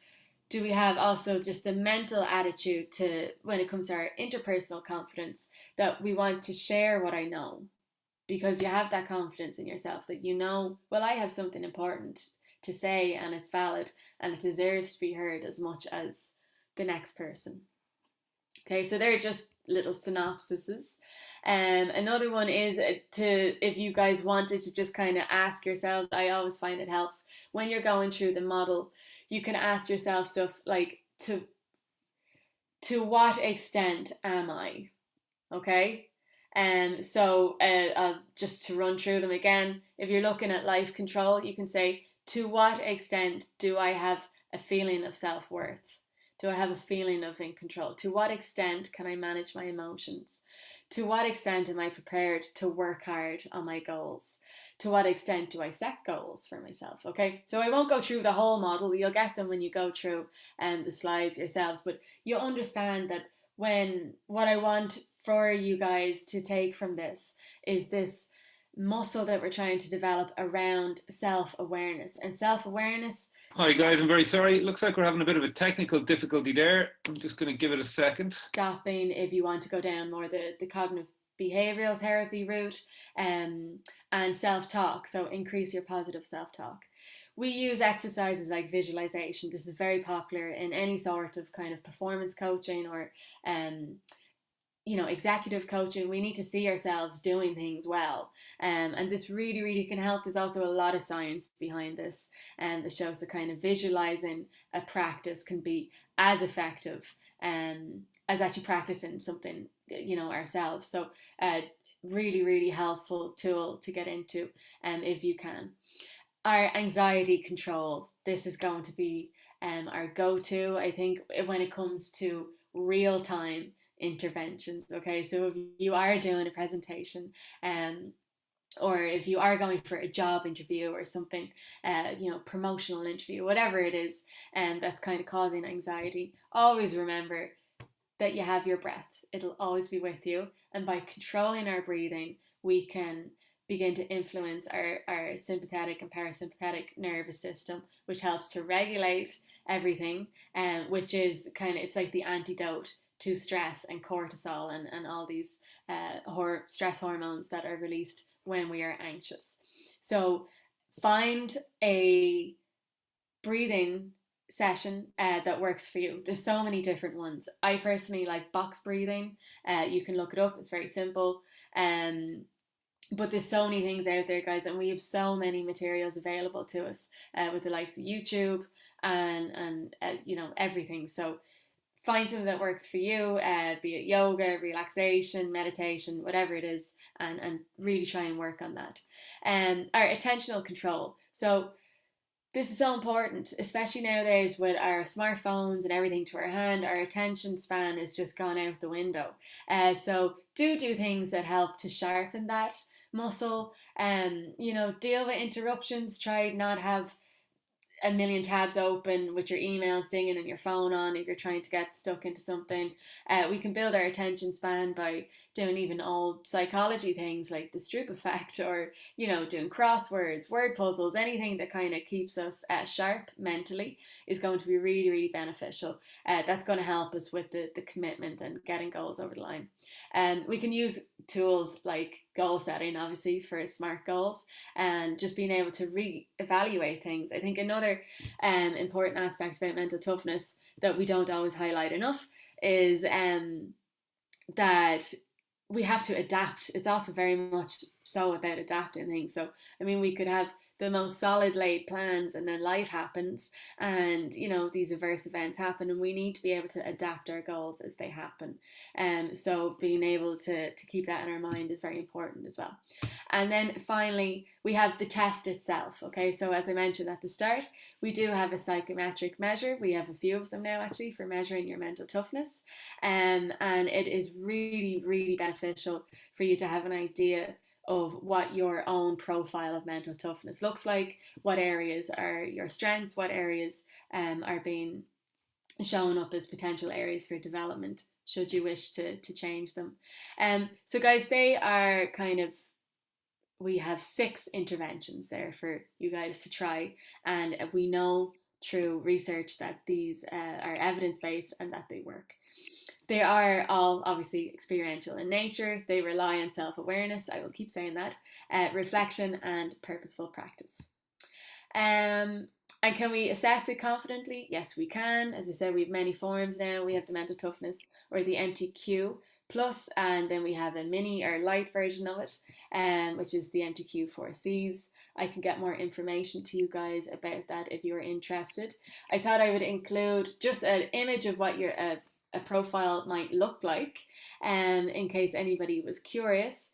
do we have also just the mental attitude to, when it comes to our interpersonal confidence, that we want to share what I know, because you have that confidence in yourself that you know, well, I have something important to say, and it's valid, and it deserves to be heard as much as the next person. Okay, so they're just little synopsises. Another one is if you guys wanted to just kind of ask yourselves, I always find it helps when you're going through the model, you can ask yourself stuff like, to what extent am I? Okay? So just to run through them again, if you're looking at life control, you can say, to what extent do I have a feeling of self-worth? Do I have a feeling of in control? To what extent can I manage my emotions? To what extent am I prepared to work hard on my goals? To what extent do I set goals for myself? Okay, so I won't go through the whole model. You'll get them when you go through the slides yourselves, but you'll understand that what I want for you guys to take from this is this muscle that we're trying to develop around self-awareness. And self-awareness... Hi guys, I'm very sorry. It looks like we're having a bit of a technical difficulty there. I'm just going to give it a second. Stopping if you want to go down more the cognitive behavioral therapy route, and self-talk. So increase your positive self-talk. We use exercises like visualization. This is very popular in any sort of kind of performance coaching or executive coaching. We need to see ourselves doing things well, and this really can help. There's also a lot of science behind this, and that shows that kind of visualizing a practice can be as effective as actually practicing something ourselves. So really helpful tool to get into if you can. Our anxiety control, this is going to be our go-to, I think, when it comes to real-time interventions. Okay, so if you are doing a presentation or if you are going for a job interview or something, promotional interview, whatever it is, that's kind of causing anxiety, always remember that you have your breath. It'll always be with you, and by controlling our breathing, we can begin to influence our sympathetic and parasympathetic nervous system, which helps to regulate everything, which is it's like the antidote to stress and cortisol and all these stress hormones that are released when we are anxious. So find a breathing session that works for you. There's so many different ones. I personally like box breathing. You can look it up. It's very simple. But there's so many things out there, guys, and we have so many materials available to us with the likes of YouTube and you know, everything. So find something that works for you, be it yoga, relaxation, meditation, whatever it is, and really try and work on that. Our attentional control. So this is so important, especially nowadays with our smartphones and everything to our hand. Our attention span has just gone out the window. So do things that help to sharpen that muscle. You know, deal with interruptions. Try not have a million tabs open with your emails dinging and your phone on if you're trying to get stuck into something. We can build our attention span by doing even old psychology things like the Stroop effect, or, you know, doing crosswords, word puzzles, anything that kind of keeps us sharp mentally is going to be really, really beneficial. That's going to help us with the commitment and getting goals over the line. We can use tools like goal setting, obviously, for SMART goals, and just being able to re-evaluate things. I think another important aspect about mental toughness that we don't always highlight enough is that we have to adapt. It's also very much so about adapting things. So, I mean, we could have the most solid laid plans and then life happens and, you know, these adverse events happen and we need to be able to adapt our goals as they happen. So being able to keep that in our mind is very important as well. And then finally, we have the test itself. Okay, so as I mentioned at the start, we do have a psychometric measure. We have a few of them now actually for measuring your mental toughness. And it is really, really beneficial for you to have an idea of what your own profile of mental toughness looks like, what areas are your strengths, what areas are being shown up as potential areas for development should you wish to change them. So guys, they are kind of, we have 6 interventions there for you guys to try, and we know through research that these are evidence-based and that they work. They are all obviously experiential in nature. They rely on self-awareness, I will keep saying that, reflection and purposeful practice. And can we assess it confidently? Yes, we can. As I said, we have many forms now. We have the mental toughness or the MTQ plus, and then we have a mini or light version of it, which is the MTQ 4Cs. I can get more information to you guys about that if you're interested. I thought I would include just an image of what your a profile might look like, in case anybody was curious.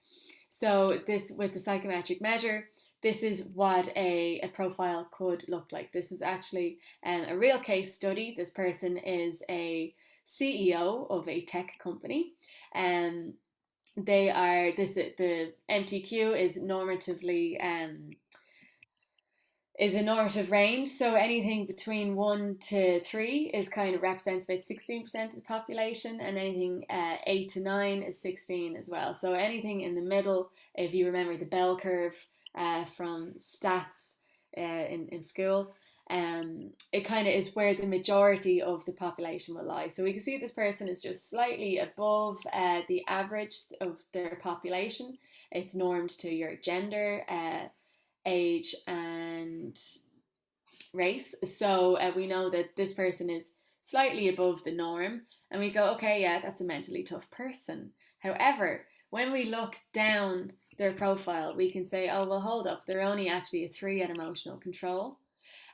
So this, with the psychometric measure, this is what a profile could look like. This is actually a real case study. This person is a CEO of a tech company, and they are the MTQ is normatively is a normative range. So anything between 1 to 3 is kind of represents about 16% of the population, and anything 8 to 9 is 16 as well. So anything in the middle, if you remember the bell curve from stats in school, it kind of is where the majority of the population will lie. So we can see this person is just slightly above the average of their population. It's normed to your gender, age and race. So we know that this person is slightly above the norm, and we go, okay, yeah, that's a mentally tough person. However, when we look down their profile, we can say, oh, well, hold up, they're only actually a 3 at emotional control,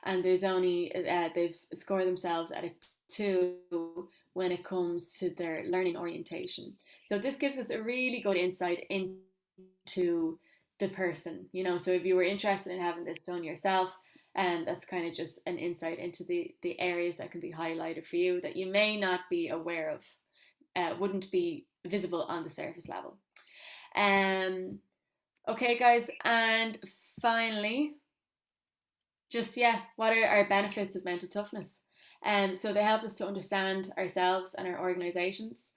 and there's only they've scored themselves at a 2 when it comes to their learning orientation. So this gives us a really good insight into the person, you know. So if you were interested in having this done yourself, and that's kind of just an insight into the areas that can be highlighted for you that you may not be aware of, wouldn't be visible on the surface level. Okay guys, and finally, just what are our benefits of mental toughness? So they help us to understand ourselves and our organizations.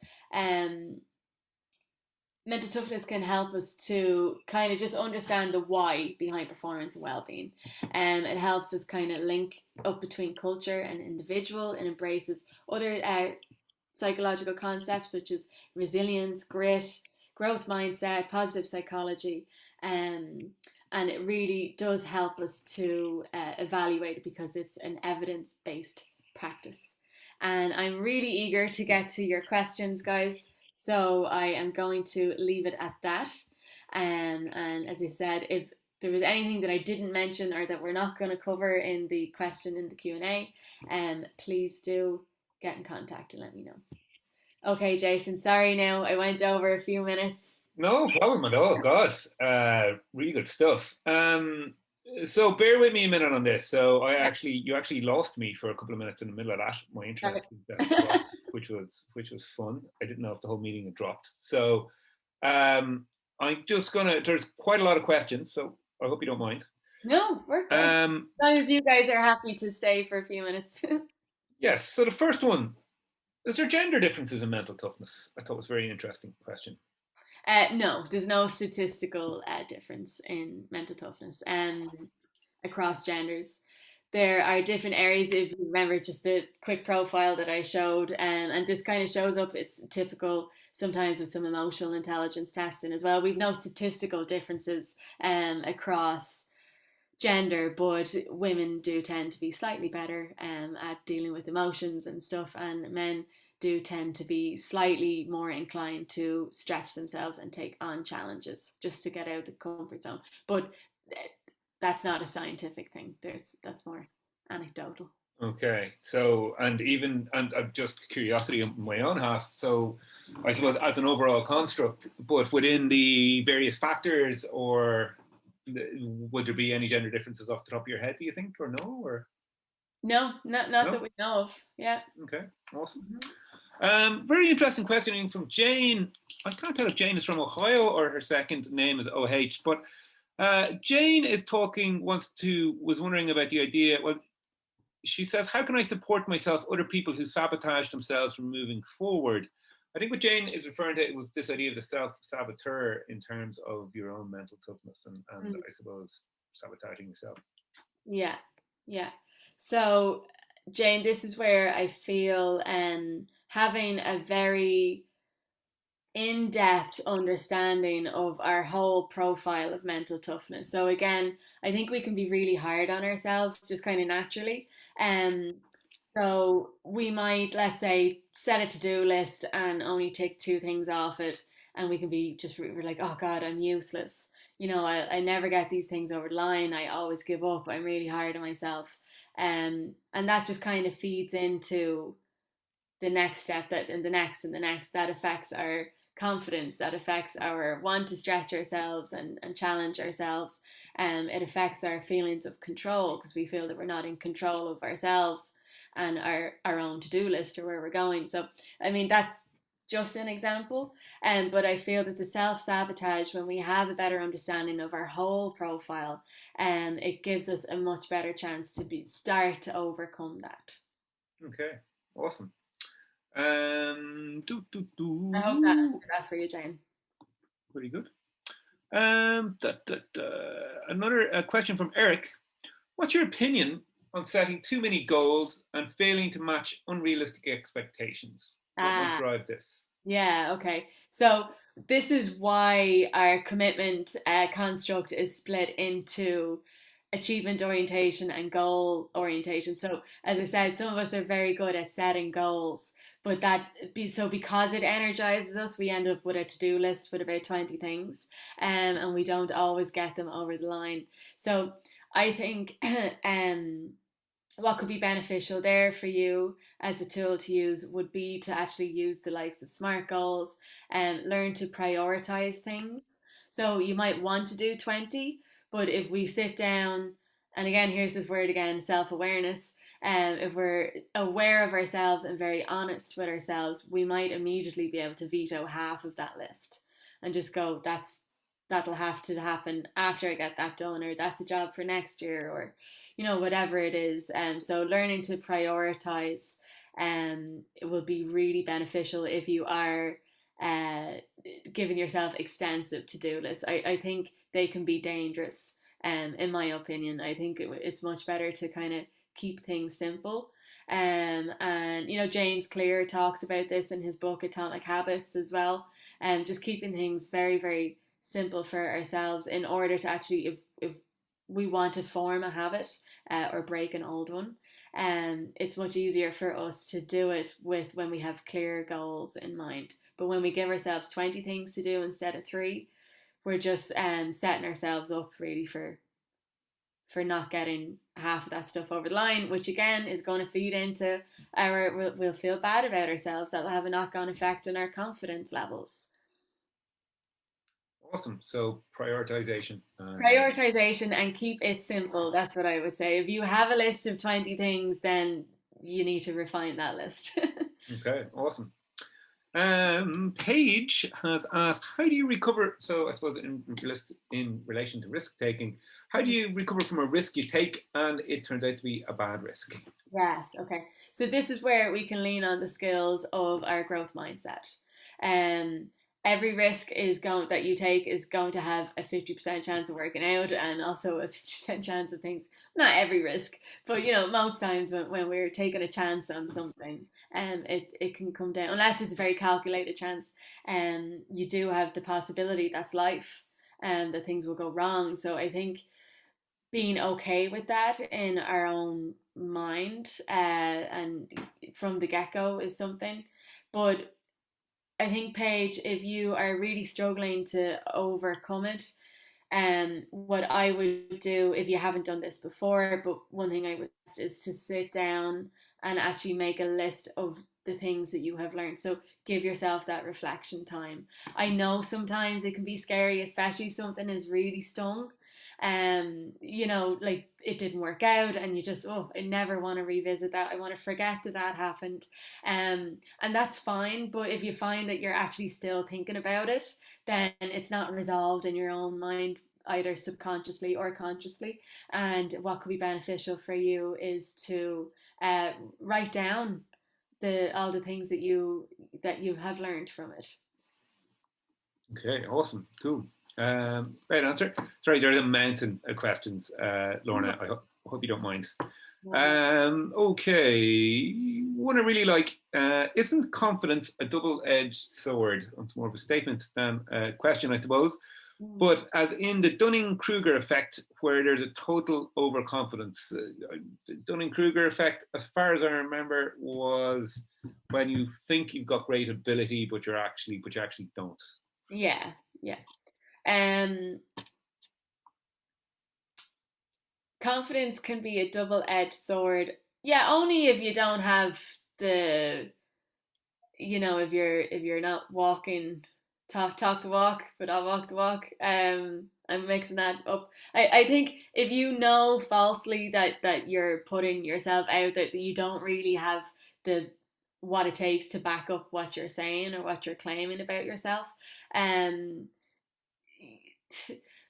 Mental toughness can help us to kind of just understand the why behind performance and well-being. It helps us kind of link up between culture and individual, and embraces other psychological concepts such as resilience, grit, growth mindset, positive psychology, and it really does help us to evaluate it because it's an evidence-based practice. And I'm really eager to get to your questions, guys. So I am going to leave it at that. And as I said, if there was anything that I didn't mention or that we're not going to cover in the question in the Q&A, please do get in contact and let me know. Okay, Jason, sorry now I went over a few minutes. No problem at all. God, really good stuff. So bear with me a minute on this. So you actually lost me for a couple of minutes in the middle of that. My internet dropped, which was fun. I didn't know if the whole meeting had dropped. So I'm just there's quite a lot of questions, so I hope you don't mind. No, we're good. As long as you guys are happy to stay for a few minutes. Yes. So the first one, is there gender differences in mental toughness? I thought it was a very interesting question. No, there's no statistical difference in mental toughness across genders. There are different areas. If you remember just the quick profile that I showed, and this kind of shows up, it's typical sometimes with some emotional intelligence testing as well. We've no statistical differences across gender, but women do tend to be slightly better at dealing with emotions and stuff, and men do tend to be slightly more inclined to stretch themselves and take on challenges just to get out of the comfort zone. But that's not a scientific thing. That's more anecdotal. Okay, so and just curiosity on my own half. So I suppose as an overall construct, but within the various factors, or would there be any gender differences off the top of your head? Do you think, or no, or no, not no? That we know of. Yeah. Okay, awesome. Very interesting questioning from Jane. I can't tell if Jane is from Ohio or her second name is OH, but Jane was wondering about the idea. Well, she says, how can I support myself, other people who sabotage themselves from moving forward? I think what Jane is referring to was this idea of the self-saboteur in terms of your own mental toughness and I suppose sabotaging yourself. Yeah, yeah. So, Jane, this is where I feel having a very in-depth understanding of our whole profile of mental toughness. So again, I think we can be really hard on ourselves just kind of naturally. So we might, let's say, set a to-do list and only tick 2 things off it, and we can be we're like, oh God, I'm useless. I never get these things over the line. I always give up. I'm really hard on myself. And that just kind of feeds into the next step, and the next and the next. That affects our confidence, that affects our want to stretch ourselves and challenge ourselves. It affects our feelings of control because we feel that we're not in control of ourselves and our own to-do list or where we're going. So I mean, that's just an example, but I feel that the self-sabotage, when we have a better understanding of our whole profile, it gives us a much better chance to start to overcome that. Okay, awesome. I hope that answered that for you, Jane. Pretty good. Another question from Eric. What's your opinion on setting too many goals and failing to match unrealistic expectations? What might drive this? Yeah, okay. So this is why our commitment construct is split into achievement orientation and goal orientation. So as I said, some of us are very good at setting goals, but because it energizes us, we end up with a to-do list with about 20 things, and we don't always get them over the line. So I think what could be beneficial there for you as a tool to use would be to actually use the likes of SMART goals and learn to prioritize things. So you might want to do 20, but if we sit down, and again, here's this word again, self-awareness, if we're aware of ourselves and very honest with ourselves, we might immediately be able to veto half of that list and just go, that'll have to happen after I get that done, or that's a job for next year, or whatever it is. So learning to prioritize it will be really beneficial if you are giving yourself extensive to-do lists. I think they can be dangerous. In my opinion, I think it's much better to kind of keep things simple. And James Clear talks about this in his book Atomic Habits as well. Just keeping things very, very simple for ourselves in order to actually, if we want to form a habit or break an old one, it's much easier for us to do it when we have clear goals in mind. But when we give ourselves 20 things to do instead of 3, we're just setting ourselves up really for not getting half of that stuff over the line, which again is going to feed into we'll feel bad about ourselves. That'll have a knock-on effect on our confidence levels. Awesome. So prioritization. Prioritization and keep it simple. That's what I would say. If you have a list of 20 things, then you need to refine that list. Okay, awesome. Paige has asked, how do you recover? So I suppose in relation to risk taking, how do you recover from a risk you take and it turns out to be a bad risk? Yes, okay. So this is where we can lean on the skills of our growth mindset. Um, every risk that you take is going to have a 50% chance of working out, and also a 50% chance of things. Not every risk, but most times when we're taking a chance on something, it can come down, unless it's a very calculated chance. You do have the possibility that's life, and that things will go wrong. So I think being okay with that in our own mind, and from the get-go is something. But I think, Paige, if you are really struggling to overcome it, what I would do, if you haven't done this before, but one thing I would is to sit down and actually make a list of the things that you have learned. So give yourself that reflection time. I know sometimes it can be scary, especially if something is really stung. Like it didn't work out, and you just, I never want to revisit that. I want to forget that happened. And that's fine. But if you find that you're actually still thinking about it, then it's not resolved in your own mind, either subconsciously or consciously. And what could be beneficial for you is to write down all the things that you have learned from it. Okay, awesome, cool. Great answer. Sorry, there's a mountain of questions, Lorna. I hope you don't mind. Okay, one I really like. Isn't confidence a double-edged sword? It's more of a statement than a question, I suppose. But as in the Dunning-Kruger effect, where there's a total overconfidence. The Dunning-Kruger effect, as far as I remember, was when you think you've got great ability, but you actually don't. Yeah. Confidence can be a double-edged sword. Yeah, only if you don't have the, if you're not walking, talk the walk, but not walk the walk. I'm mixing that up. I think if you know falsely that you're putting yourself out there, that you don't really have the what it takes to back up what you're saying or what you're claiming about yourself, um,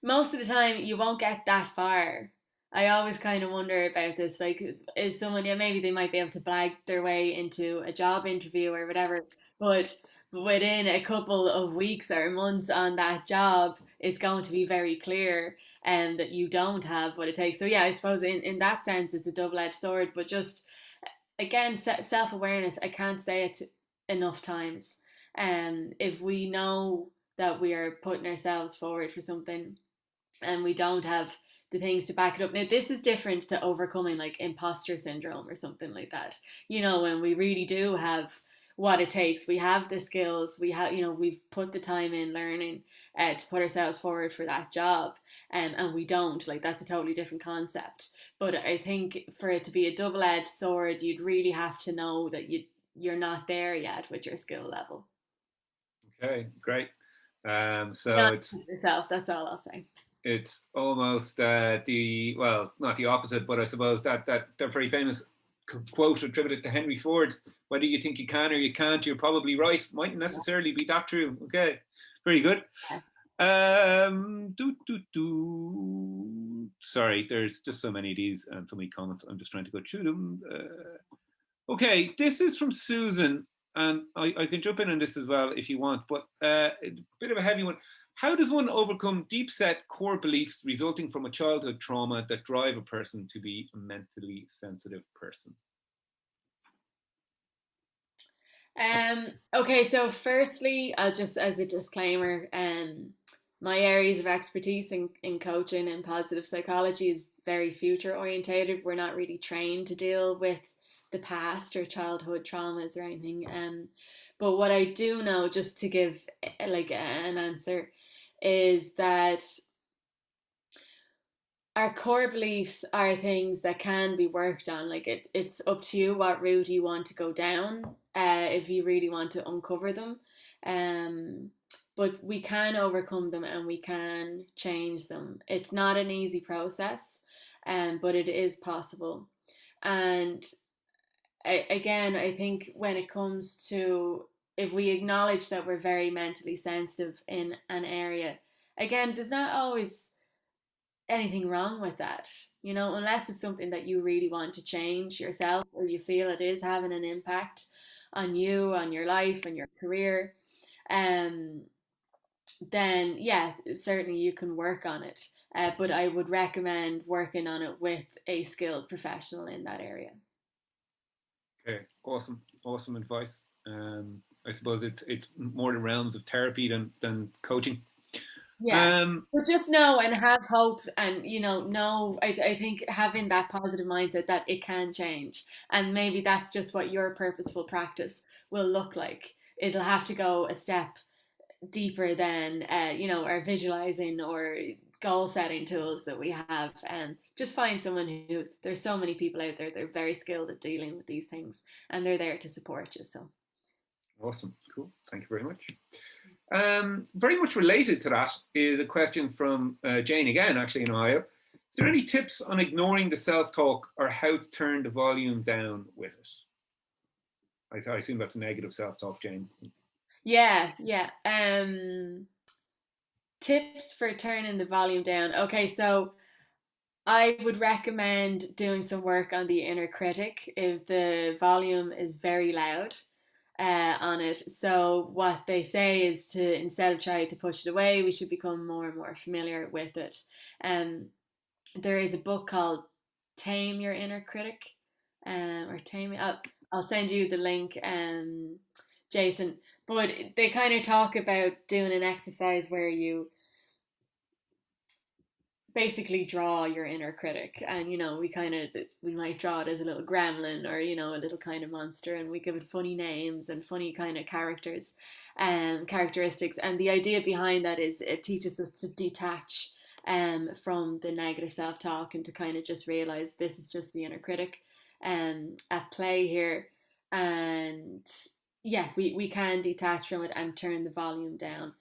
most of the time you won't get that far. I always kind of wonder about this. Like, is someone, yeah, maybe they might be able to blag their way into a job interview or whatever, but within a couple of weeks or months on that job, it's going to be very clear that you don't have what it takes. So, yeah, I suppose in that sense, it's a double edged sword, but just again, self awareness, I can't say it enough times. If we know that we are putting ourselves forward for something and we don't have the things to back it up. Now, this is different to overcoming like imposter syndrome or something like that. When we really do have what it takes, we have the skills, we've put the time in learning to put ourselves forward for that job, and we don't. Like, that's a totally different concept. But I think for it to be a double-edged sword, you'd really have to know that you're not there yet with your skill level. Okay, great. So Not it's yourself. That's all I'll say. it's almost not the opposite, but I suppose that very famous quote attributed to Henry Ford: "Whether you think you can or you can't, you're probably right." Mightn't necessarily be that true. Okay, very good. Sorry, there's just so many of these and so many comments. I'm just trying to go through them. Okay, this is from Susan, and I can jump in on this as well if you want, but a bit of a heavy one. How does one overcome deep-set core beliefs resulting from a childhood trauma that drive a person to be a mentally sensitive person? Okay, so firstly, I'll just, as a disclaimer, my areas of expertise in coaching and positive psychology is very future orientated. We're not really trained to deal with the past or childhood traumas or anything. But what I do know, just to give like an answer, is that our core beliefs are things that can be worked on. Like it's up to you what route you want to go down, if you really want to uncover them. Um, but we can overcome them and we can change them. It's not an easy process, but it is possible. And again, I think when it comes to, if we acknowledge that we're very mentally sensitive in an area, again, there's not always anything wrong with that, you know, unless it's something that you really want to change yourself or you feel it is having an impact on you, on your life, and your career. Um, then yeah, certainly you can work on it. But I would recommend working on it with a skilled professional in that area. Okay, awesome advice. I suppose it's more the realms of therapy than coaching. Yeah. Um, But just know and have hope, and know, I think having that positive mindset that it can change, and maybe that's just what your purposeful practice will look like. It'll have to go a step deeper than our visualizing or goal setting tools that we have. And just find someone who, there's so many people out there, they're very skilled at dealing with these things, and they're there to support you. So awesome, cool. Thank you very much. Very much related to that is a question from Jane again, actually in Ohio. Is there any tips on ignoring the self-talk or how to turn the volume down with it? I assume that's negative self-talk, Jane. yeah. Tips for turning the volume down. Okay, so I would recommend doing some work on the inner critic if the volume is very loud on it. So what they say is to, instead of trying to push it away, we should become more and more familiar with it. Um, there is a book called Tame Your Inner Critic, or Tame. I'll send you the link, Jason. But they kind of talk about doing an exercise where you basically draw your inner critic, and we might draw it as a little gremlin, or a little kind of monster, and we give it funny names and funny kind of characters and characteristics. And the idea behind that is it teaches us to detach from the negative self-talk, and to kind of just realize this is just the inner critic at play here. And yeah, we can detach from it and turn the volume down.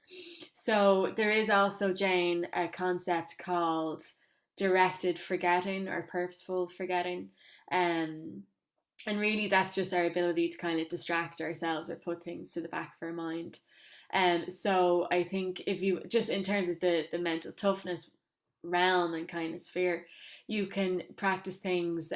So there is also, Jane, a concept called directed forgetting or purposeful forgetting. Um, and really that's just our ability to kind of distract ourselves or put things to the back of our mind. So I think if you, just in terms of the mental toughness realm and kind of sphere, you can practice things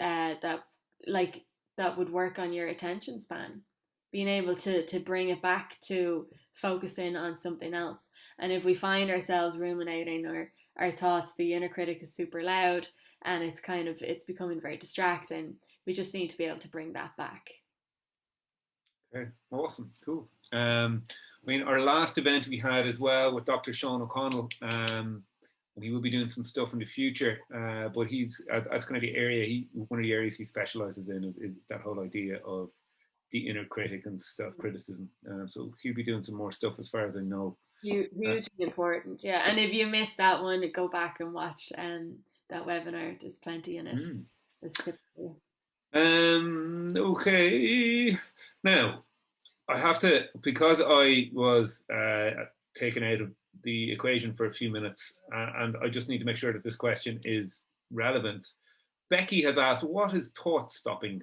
like that would work on your attention span, being able to bring it back to focusing on something else. And if we find ourselves ruminating, or our thoughts, the inner critic is super loud and it's becoming very distracting, we just need to be able to bring that back. Okay, awesome, cool. Our last event we had as well with Dr. Sean O'Connell, and he will be doing some stuff in the future, but that's kind of the area, one of the areas he specializes in is that whole idea of the inner critic and self-criticism. So he'll be doing some more stuff as far as I know. Hugely important, yeah. And if you missed that one, go back and watch that webinar. There's plenty in it. It's typical. Okay. Now, I have to, because I was taken out of the equation for a few minutes, and I just need to make sure that this question is relevant. Becky has asked, what is thought stopping?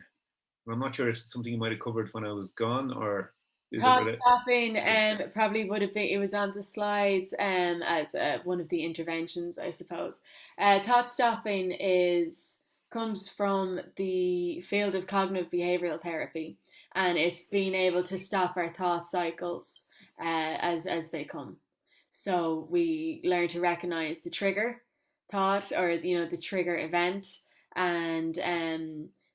I'm not sure if it's something you might have covered when I was gone, or is Thought it stopping probably would have been, it was on the slides as one of the interventions, I suppose. Thought stopping comes from the field of cognitive behavioral therapy, and it's being able to stop our thought cycles as they come. So we learn to recognize the trigger thought, or the trigger event, and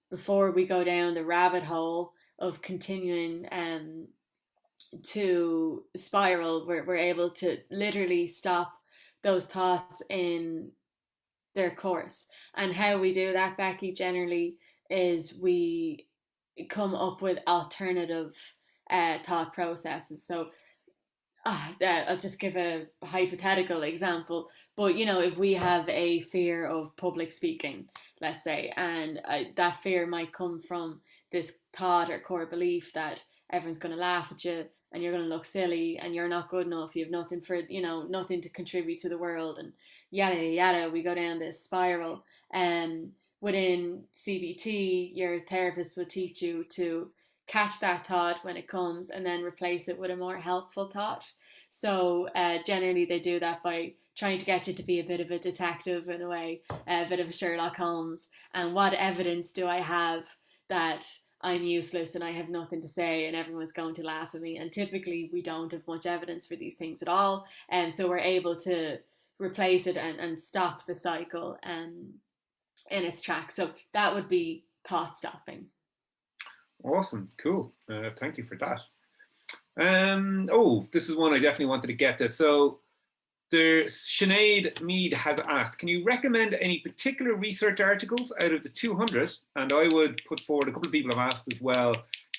before we go down the rabbit hole of continuing to spiral, we're able to literally stop those thoughts in their course. And how we do that, Becky, generally is we come up with alternative thought processes. So I'll just give a hypothetical example. But if we have a fear of public speaking, let's say, and that fear might come from this thought or core belief that everyone's going to laugh at you and you're going to look silly and you're not good enough. You have nothing for nothing to contribute to the world, and yada yada. We go down this spiral. Within CBT, your therapist will teach you to catch that thought when it comes and then replace it with a more helpful thought. So generally they do that by trying to get you to be a bit of a detective in a way, a bit of a Sherlock Holmes. And what evidence do I have that I'm useless and I have nothing to say and everyone's going to laugh at me? And typically we don't have much evidence for these things at all. And so we're able to replace it and stop the cycle in its tracks. So that would be thought stopping. Awesome, cool. Thank you for that. This is one I definitely wanted to get to. So Sinead Mead has asked, can you recommend any particular research articles out of the 200? And I would put forward, a couple of people have asked as well,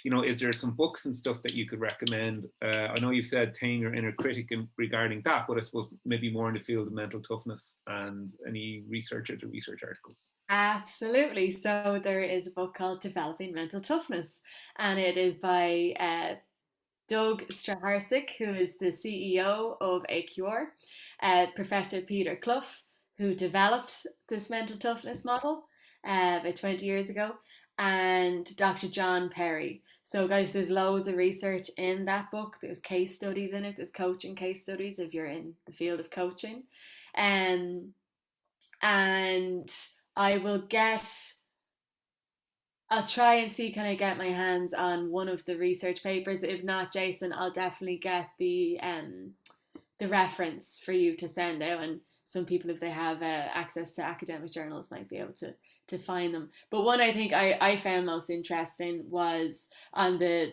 is there some books and stuff that you could recommend? I know you've said Tame, your inner critic regarding that, but I suppose maybe more in the field of mental toughness, and any research or research articles. Absolutely. So there is a book called Developing Mental Toughness, and it is by Doug Straharsik, who is the CEO of AQR, Professor Peter Clough, who developed this mental toughness model about 20 years ago, and Dr. John Perry. So, guys, there's loads of research in that book. There's case studies in it. There's coaching case studies if you're in the field of coaching. And I'll try and see, can I get my hands on one of the research papers? If not, Jason, I'll definitely get the reference for you to send out, and some people, if they have access to academic journals, might be able to find them. But one I think I found most interesting was on the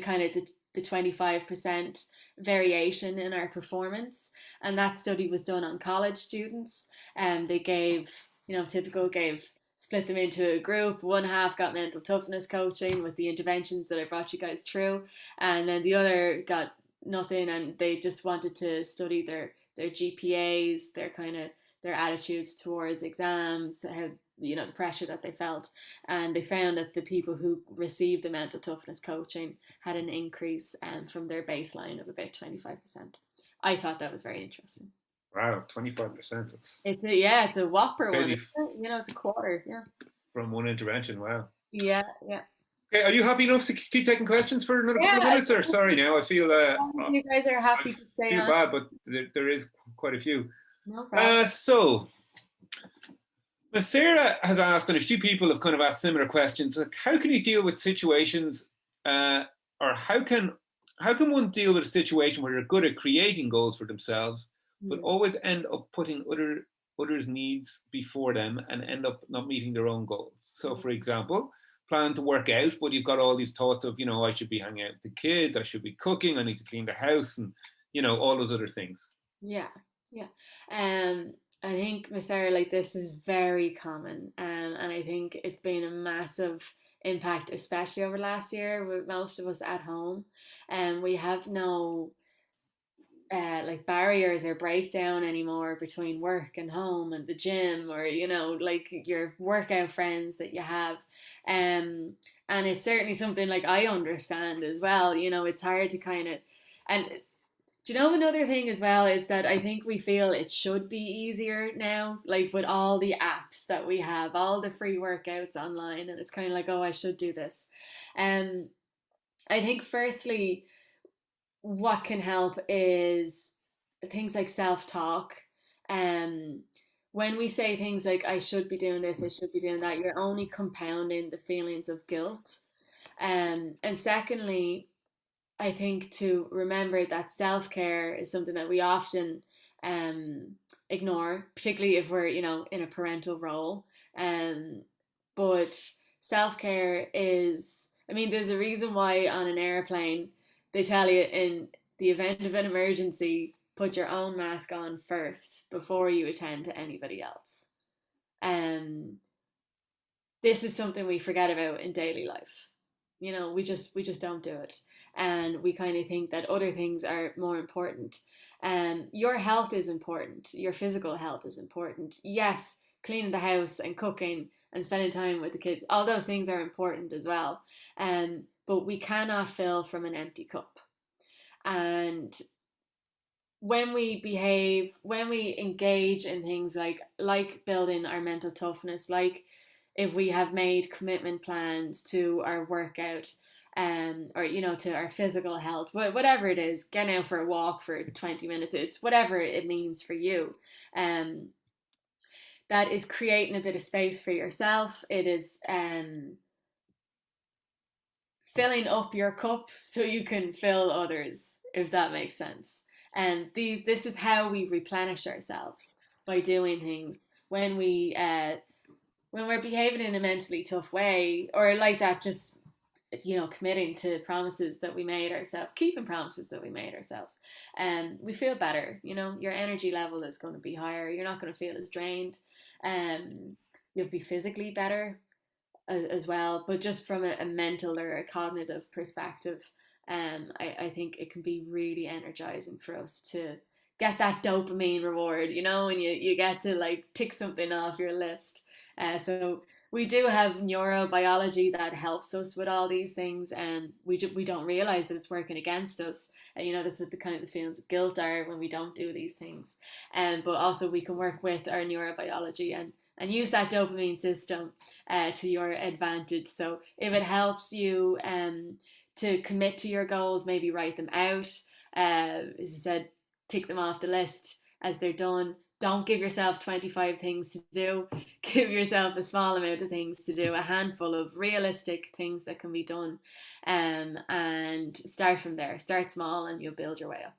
kind of the 25% variation in our performance, and that study was done on college students, and they gave split them into a group. One half got mental toughness coaching with the interventions that I brought you guys through, and then the other got nothing, and they just wanted to study their GPAs, their attitudes towards exams, how the pressure that they felt. And they found that the people who received the mental toughness coaching had an increase from their baseline of about 25%. I thought that was very interesting. Wow, 25%. It's a whopper crazy. One. It's a quarter. Yeah. From one intervention. Wow. Yeah. Okay, are you happy enough to keep taking questions for another couple of minutes? Or sorry, now I feel you guys are happy to stay on. Bad, but there is quite a few. No problem. So Sarah has asked, and a few people have kind of asked similar questions, like how can you deal with situations, or how can one deal with a situation where they're good at creating goals for themselves, but always end up putting others' needs before them and end up not meeting their own goals? So, for example, plan to work out, but you've got all these thoughts of, I should be hanging out with the kids, I should be cooking, I need to clean the house, and all those other things. Yeah. I think, Miss Sarah, like, this is very common, and I think it's been a massive impact, especially over last year with most of us at home, and we have no like barriers or breakdown anymore between work and home and the gym, or like your workout friends that you have, and it's certainly something like I understand as well. It's hard to kind of, and do you know another thing as well is that I think we feel it should be easier now, like with all the apps that we have, all the free workouts online, and it's kind of like, oh, I should do this. I think firstly, what can help is things like self-talk. When we say things like, I should be doing this, I should be doing that, you're only compounding the feelings of guilt. And secondly, I think to remember that self-care is something that we often ignore, particularly if we're, in a parental role. But self-care is, there's a reason why on an airplane they tell you, in the event of an emergency, put your own mask on first before you attend to anybody else. This is something we forget about in daily life. You know, we just don't do it, and we kind of think that other things are more important. Your health is important. Your physical health is important. Yes, cleaning the house and cooking and spending time with the kids, all those things are important as well. But we cannot fill from an empty cup. And when we engage in things like building our mental toughness, like if we have made commitment plans to our workout, or you know, to our physical health, whatever it is, getting out for a walk for 20 minutes, it's whatever it means for you. um that is creating a bit of space for yourself. It is filling up your cup so you can fill others, if that makes sense. And this is how we replenish ourselves, by doing things when we're behaving in a mentally tough way, or like that, just, you know, committing to promises that we made ourselves, keeping promises that we made ourselves, and we feel better. You know, your energy level is going to be higher. You're not going to feel as drained. You'll be physically better as well, but just from a mental or a cognitive perspective, I think it can be really energizing for us to get that dopamine reward, you know, when you get to like tick something off your list. So we do have neurobiology that helps us with all these things, and we don't realize that it's working against us. And you know, this is what the kind of the feelings of guilt are when we don't do these things. But also we can work with our neurobiology and use that dopamine system to your advantage. So if it helps you to commit to your goals, maybe write them out. As you said, tick them off the list as they're done. Don't give yourself 25 things to do. Give yourself a small amount of things to do, a handful of realistic things that can be done, and start from there. Start small and you'll build your way up.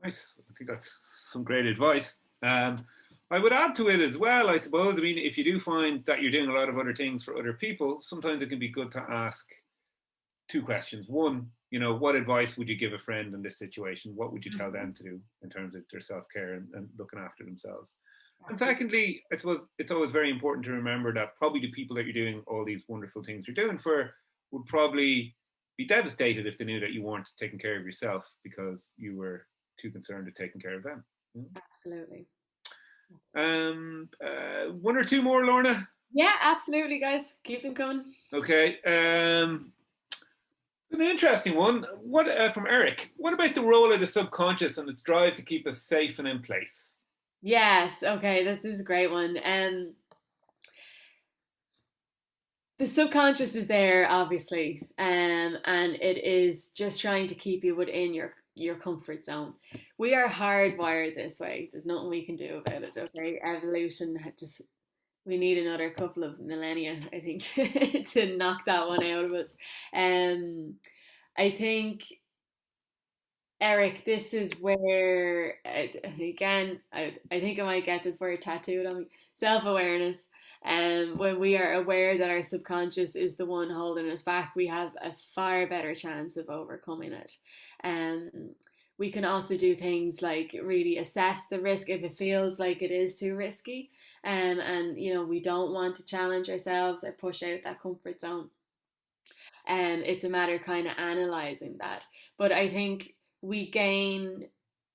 Nice. I think that's some great advice. I would add to it as well, I suppose. I mean, if you do find that you're doing a lot of other things for other people, sometimes it can be good to ask two questions. One, you know, what advice would you give a friend in this situation? What would you tell them to do in terms of their self-care and looking after themselves? And secondly, I suppose it's always very important to remember that probably the people that you're doing all these wonderful things you're doing for would probably be devastated if they knew that you weren't taking care of yourself because you were too concerned with taking care of them. Absolutely. One or two more, Lorna? Yeah, absolutely, guys. Keep them coming. Okay. An interesting one. What from Eric? What about the role of the subconscious and its drive to keep us safe and in place? Yes. Okay. This is a great one. The subconscious is there, obviously, and it is just trying to keep you within your comfort zone. We are hardwired this way. There's nothing we can do about it. Okay, evolution just, we need another couple of millennia, I think, to knock that one out of us. I think, Eric, this is where, again, I think I might get this word tattooed on me. Self-awareness. When we are aware that our subconscious is the one holding us back, we have a far better chance of overcoming it. We can also do things like really assess the risk if it feels like it is too risky, and you know, we don't want to challenge ourselves or push out that comfort zone. It's a matter of kind of analyzing that. But I think we gain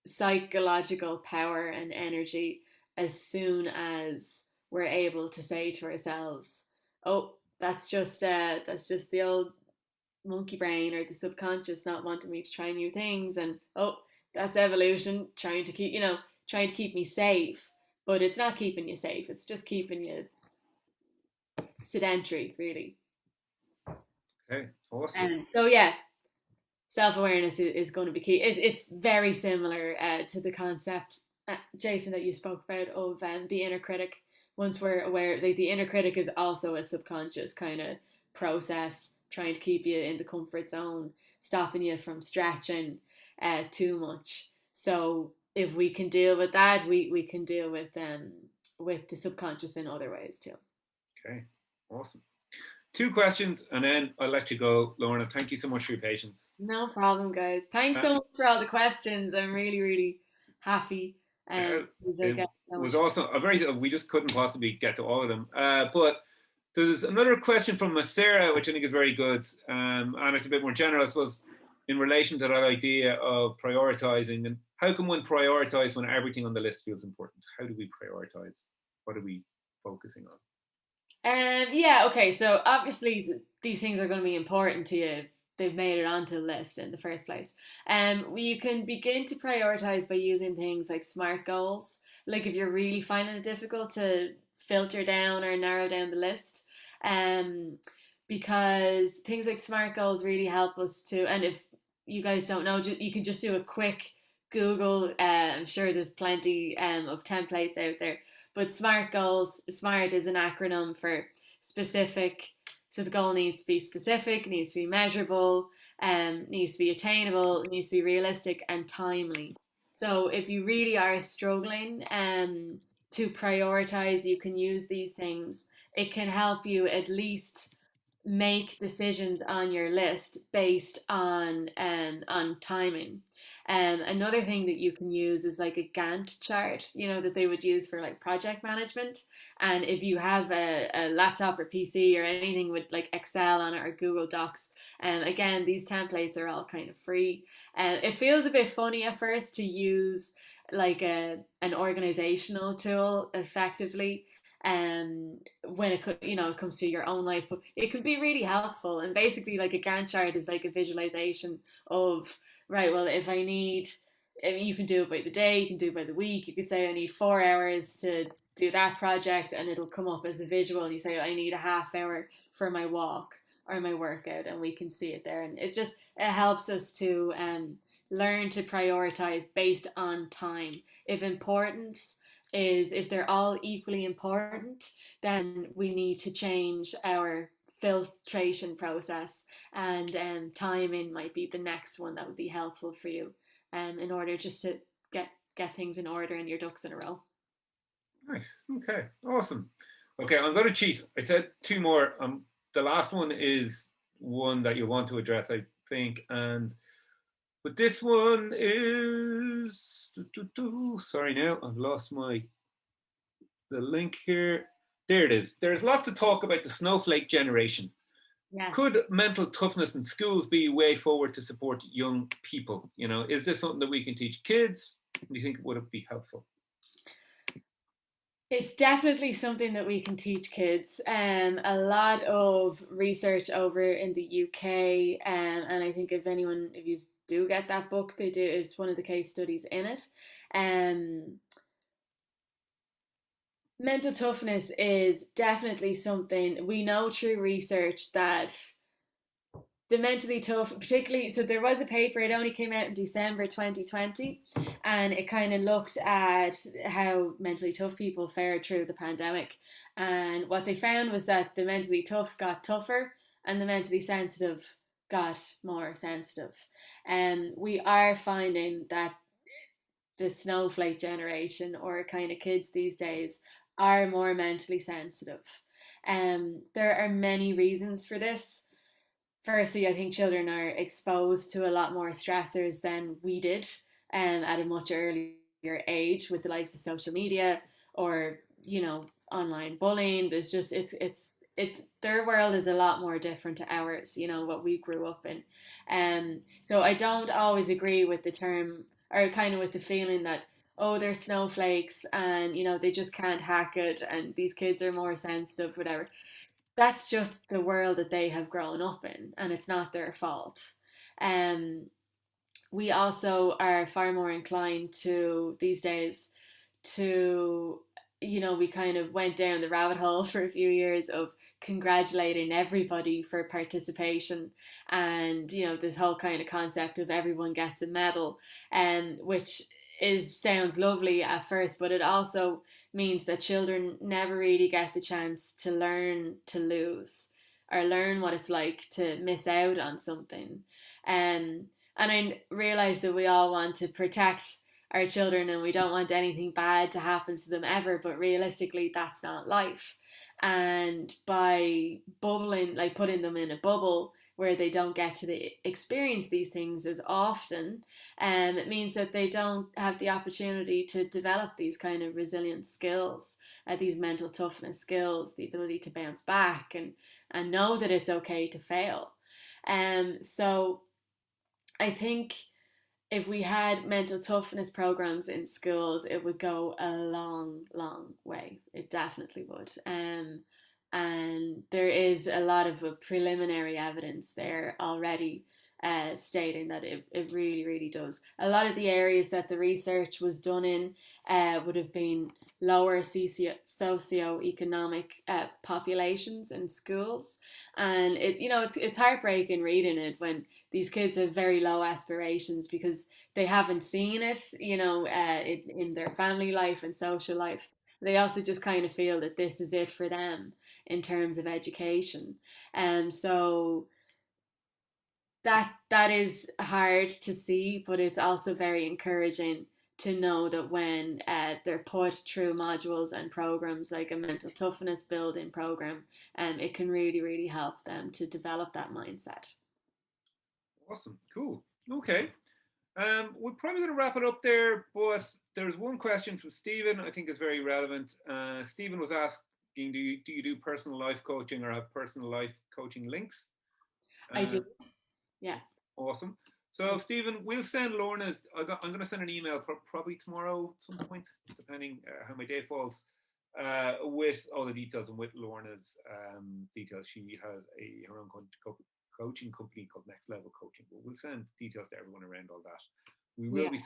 psychological power and energy as soon as we're able to say to ourselves, "Oh, that's just the old monkey brain or the subconscious not wanting me to try new things," and "Oh, that's evolution trying to keep me safe." But it's not keeping you safe. It's just keeping you sedentary, really. Okay, awesome. And so yeah, self-awareness is going to be key. It's very similar to the concept, Jason, that you spoke about of the inner critic. Once we're aware, like, the inner critic is also a subconscious kind of process trying to keep you in the comfort zone, stopping you from stretching too much. So if we can deal with that, we can deal with the subconscious in other ways too. Okay, awesome. Two questions and then I'll let you go, Lorna. Thank you so much for your patience. No problem, guys. Thanks so much for all the questions. I'm really, really happy. It was awesome. We just couldn't possibly get to all of them. But There's another question from Masera, which I think is very good, and it's a bit more general, I suppose, in relation to that idea of prioritizing. And how can one prioritize when everything on the list feels important? How do we prioritize? What are we focusing on? Yeah, okay, so obviously these things are going to be important to you if they've made it onto the list in the first place. You can begin to prioritize by using things like SMART goals. Like if you're really finding it difficult to filter down or narrow down the list, um, because things like SMART goals really help us to, and if you guys don't know, you can just do a quick Google. I'm sure there's plenty of templates out there, but SMART goals, SMART is an acronym for specific. So the goal needs to be specific, needs to be measurable, needs to be attainable, needs to be realistic and timely. So if you really are struggling to prioritize, you can use these things. It can help you at least make decisions on your list based on timing. Another thing that you can use is like a Gantt chart, you know, that they would use for like project management. And if you have a laptop or PC or anything with like Excel on it or Google Docs, again, these templates are all kind of free. It feels a bit funny at first to use like an organizational tool effectively when it comes to your own life, but it can be really helpful. And basically like a Gantt chart is like a visualization of, right, well, if I need, I mean, you can do it by the day, you can do it by the week, you could say I need 4 hours to do that project and it'll come up as a visual, and you say I need a half hour for my walk or my workout, and we can see it there. And it helps us to learn to prioritize based on time. If they're all equally important, then we need to change our filtration process, and timing might be the next one that would be helpful for you, in order just to get things in order and your ducks in a row. Nice. Okay. Awesome. Okay, I'm going to cheat. I said two more. The last one is one that you want to address, I think, but this one is. Sorry, now I've lost the link here. There it is. There's lots of talk about the snowflake generation. Yes. Could mental toughness in schools be a way forward to support young people? You know, is this something that we can teach kids? Do you think would it be helpful? It's definitely something that we can teach kids. A lot of research over in the UK, and I think if you do get that book, they do is one of the case studies in it. Mental toughness is definitely something we know through research that the mentally tough, particularly, so there was a paper, it only came out in December 2020, and it kind of looked at how mentally tough people fared through the pandemic. And what they found was that the mentally tough got tougher and the mentally sensitive got more sensitive. And we are finding that the snowflake generation, or kind of kids these days, are more mentally sensitive. There are many reasons for this. Firstly, I think children are exposed to a lot more stressors than we did, at a much earlier age, with the likes of social media or online bullying. There's just their world is a lot more different to ours. What we grew up in, so I don't always agree with the term, or kind of with the feeling that, oh, they're snowflakes and they just can't hack it and these kids are more sensitive, whatever. That's just the world that they have grown up in, and it's not their fault. We also are far more inclined to these days to, we kind of went down the rabbit hole for a few years of congratulating everybody for participation, and this whole kind of concept of everyone gets a medal, which sounds lovely at first, but it also means that children never really get the chance to learn to lose, or learn what it's like to miss out on something. And I realize that we all want to protect our children and we don't want anything bad to happen to them ever, but realistically that's not life. And by bubbling, like putting them in a bubble, where they don't get to experience these things as often, it means that they don't have the opportunity to develop these kind of resilient skills, these mental toughness skills, the ability to bounce back and know that it's okay to fail. So I think if we had mental toughness programs in schools, it would go a long, long way. It definitely would. And there is a lot of preliminary evidence there already stating that it really, really does. A lot of the areas that the research was done in would have been lower socioeconomic populations in schools, and it's heartbreaking reading it when these kids have very low aspirations because they haven't seen it, in their family life and social life. They also just kind of feel that this is it for them in terms of education. So that is hard to see, but it's also very encouraging to know that when they're put through modules and programs like a mental toughness building program, it can really, really help them to develop that mindset. Awesome. Cool. Okay. We're probably going to wrap it up there, but there's one question from Stephen I think is very relevant. Stephen was asking, do you do personal life coaching or have personal life coaching links? I do. Yeah. Awesome. So Stephen, we'll send Lorna's, I'm going to send an email probably tomorrow at some point, depending how my day falls, with all the details and with Lorna's details. She has her own coaching company called Next Level Coaching, but we'll send details to everyone around all that. We will be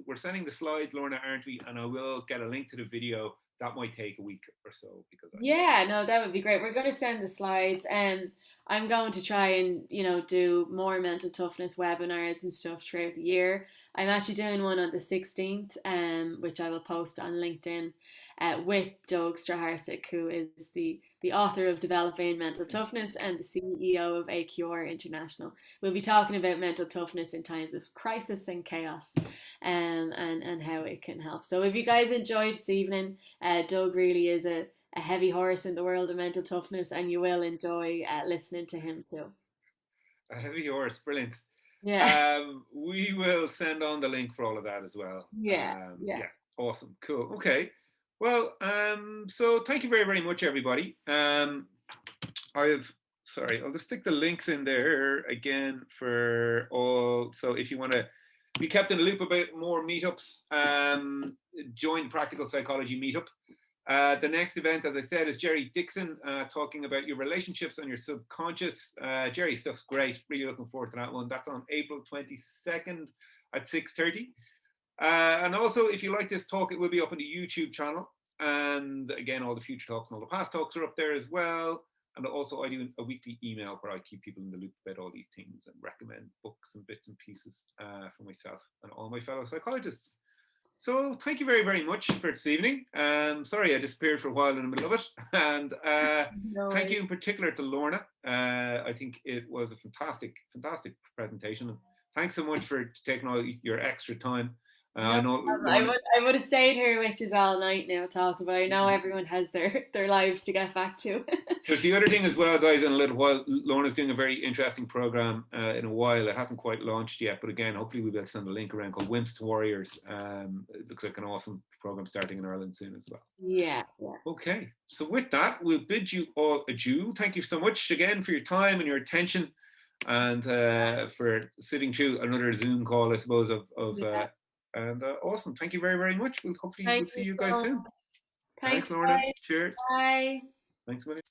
we're sending the slides, Lorna, aren't we? And I will get a link to the video. That might take a week or so because that would be great. We're going to send the slides, and I'm going to try and do more mental toughness webinars and stuff throughout the year. I'm actually doing one on the 16th, which I will post on LinkedIn, with Doug Straharczyk, who is the author of Developing Mental Toughness and the CEO of AQR International. We'll be talking about mental toughness in times of crisis and chaos, and how it can help. So if you guys enjoyed this evening, Doug really is a heavy horse in the world of mental toughness, and you will enjoy listening to him too. A heavy horse, brilliant. Yeah. We will send on the link for all of that as well. Yeah. Awesome, cool. Okay. Well, so thank you very, very much, everybody. I'll just stick the links in there again for all. So if you want to be kept in the loop about more meetups, join Practical Psychology Meetup. The next event, as I said, is Jerry Dixon talking about your relationships and your subconscious. Jerry's stuff's great. Really looking forward to that one. That's on April 22nd at 6:30. And also, if you like this talk, it will be up on the YouTube channel. And again, all the future talks and all the past talks are up there as well. And also, I do a weekly email where I keep people in the loop about all these things and recommend books and bits and pieces for myself and all my fellow psychologists. So thank you very, very much for this evening. Sorry I disappeared for a while in the middle of it. And thank you in particular to Lorna. I think it was a fantastic, fantastic presentation. And thanks so much for taking all your extra time. I know Lorna, I would have stayed here, which is all night now, talking about it. Now everyone has their lives to get back to. There's the other thing as well, guys, in a little while, Lorna's doing a very interesting program in a while. It hasn't quite launched yet, but again, hopefully we'll be able to send a link around called Wimps to Warriors. It looks like an awesome program starting in Ireland soon as well. Yeah. Okay, so with that, we'll bid you all adieu. Thank you so much again for your time and your attention, and for sitting through another Zoom call, I suppose, and awesome. Thank you very, very much. We'll see you guys soon. Thanks, Lorna. Bye. Cheers. Bye. Thanks a million.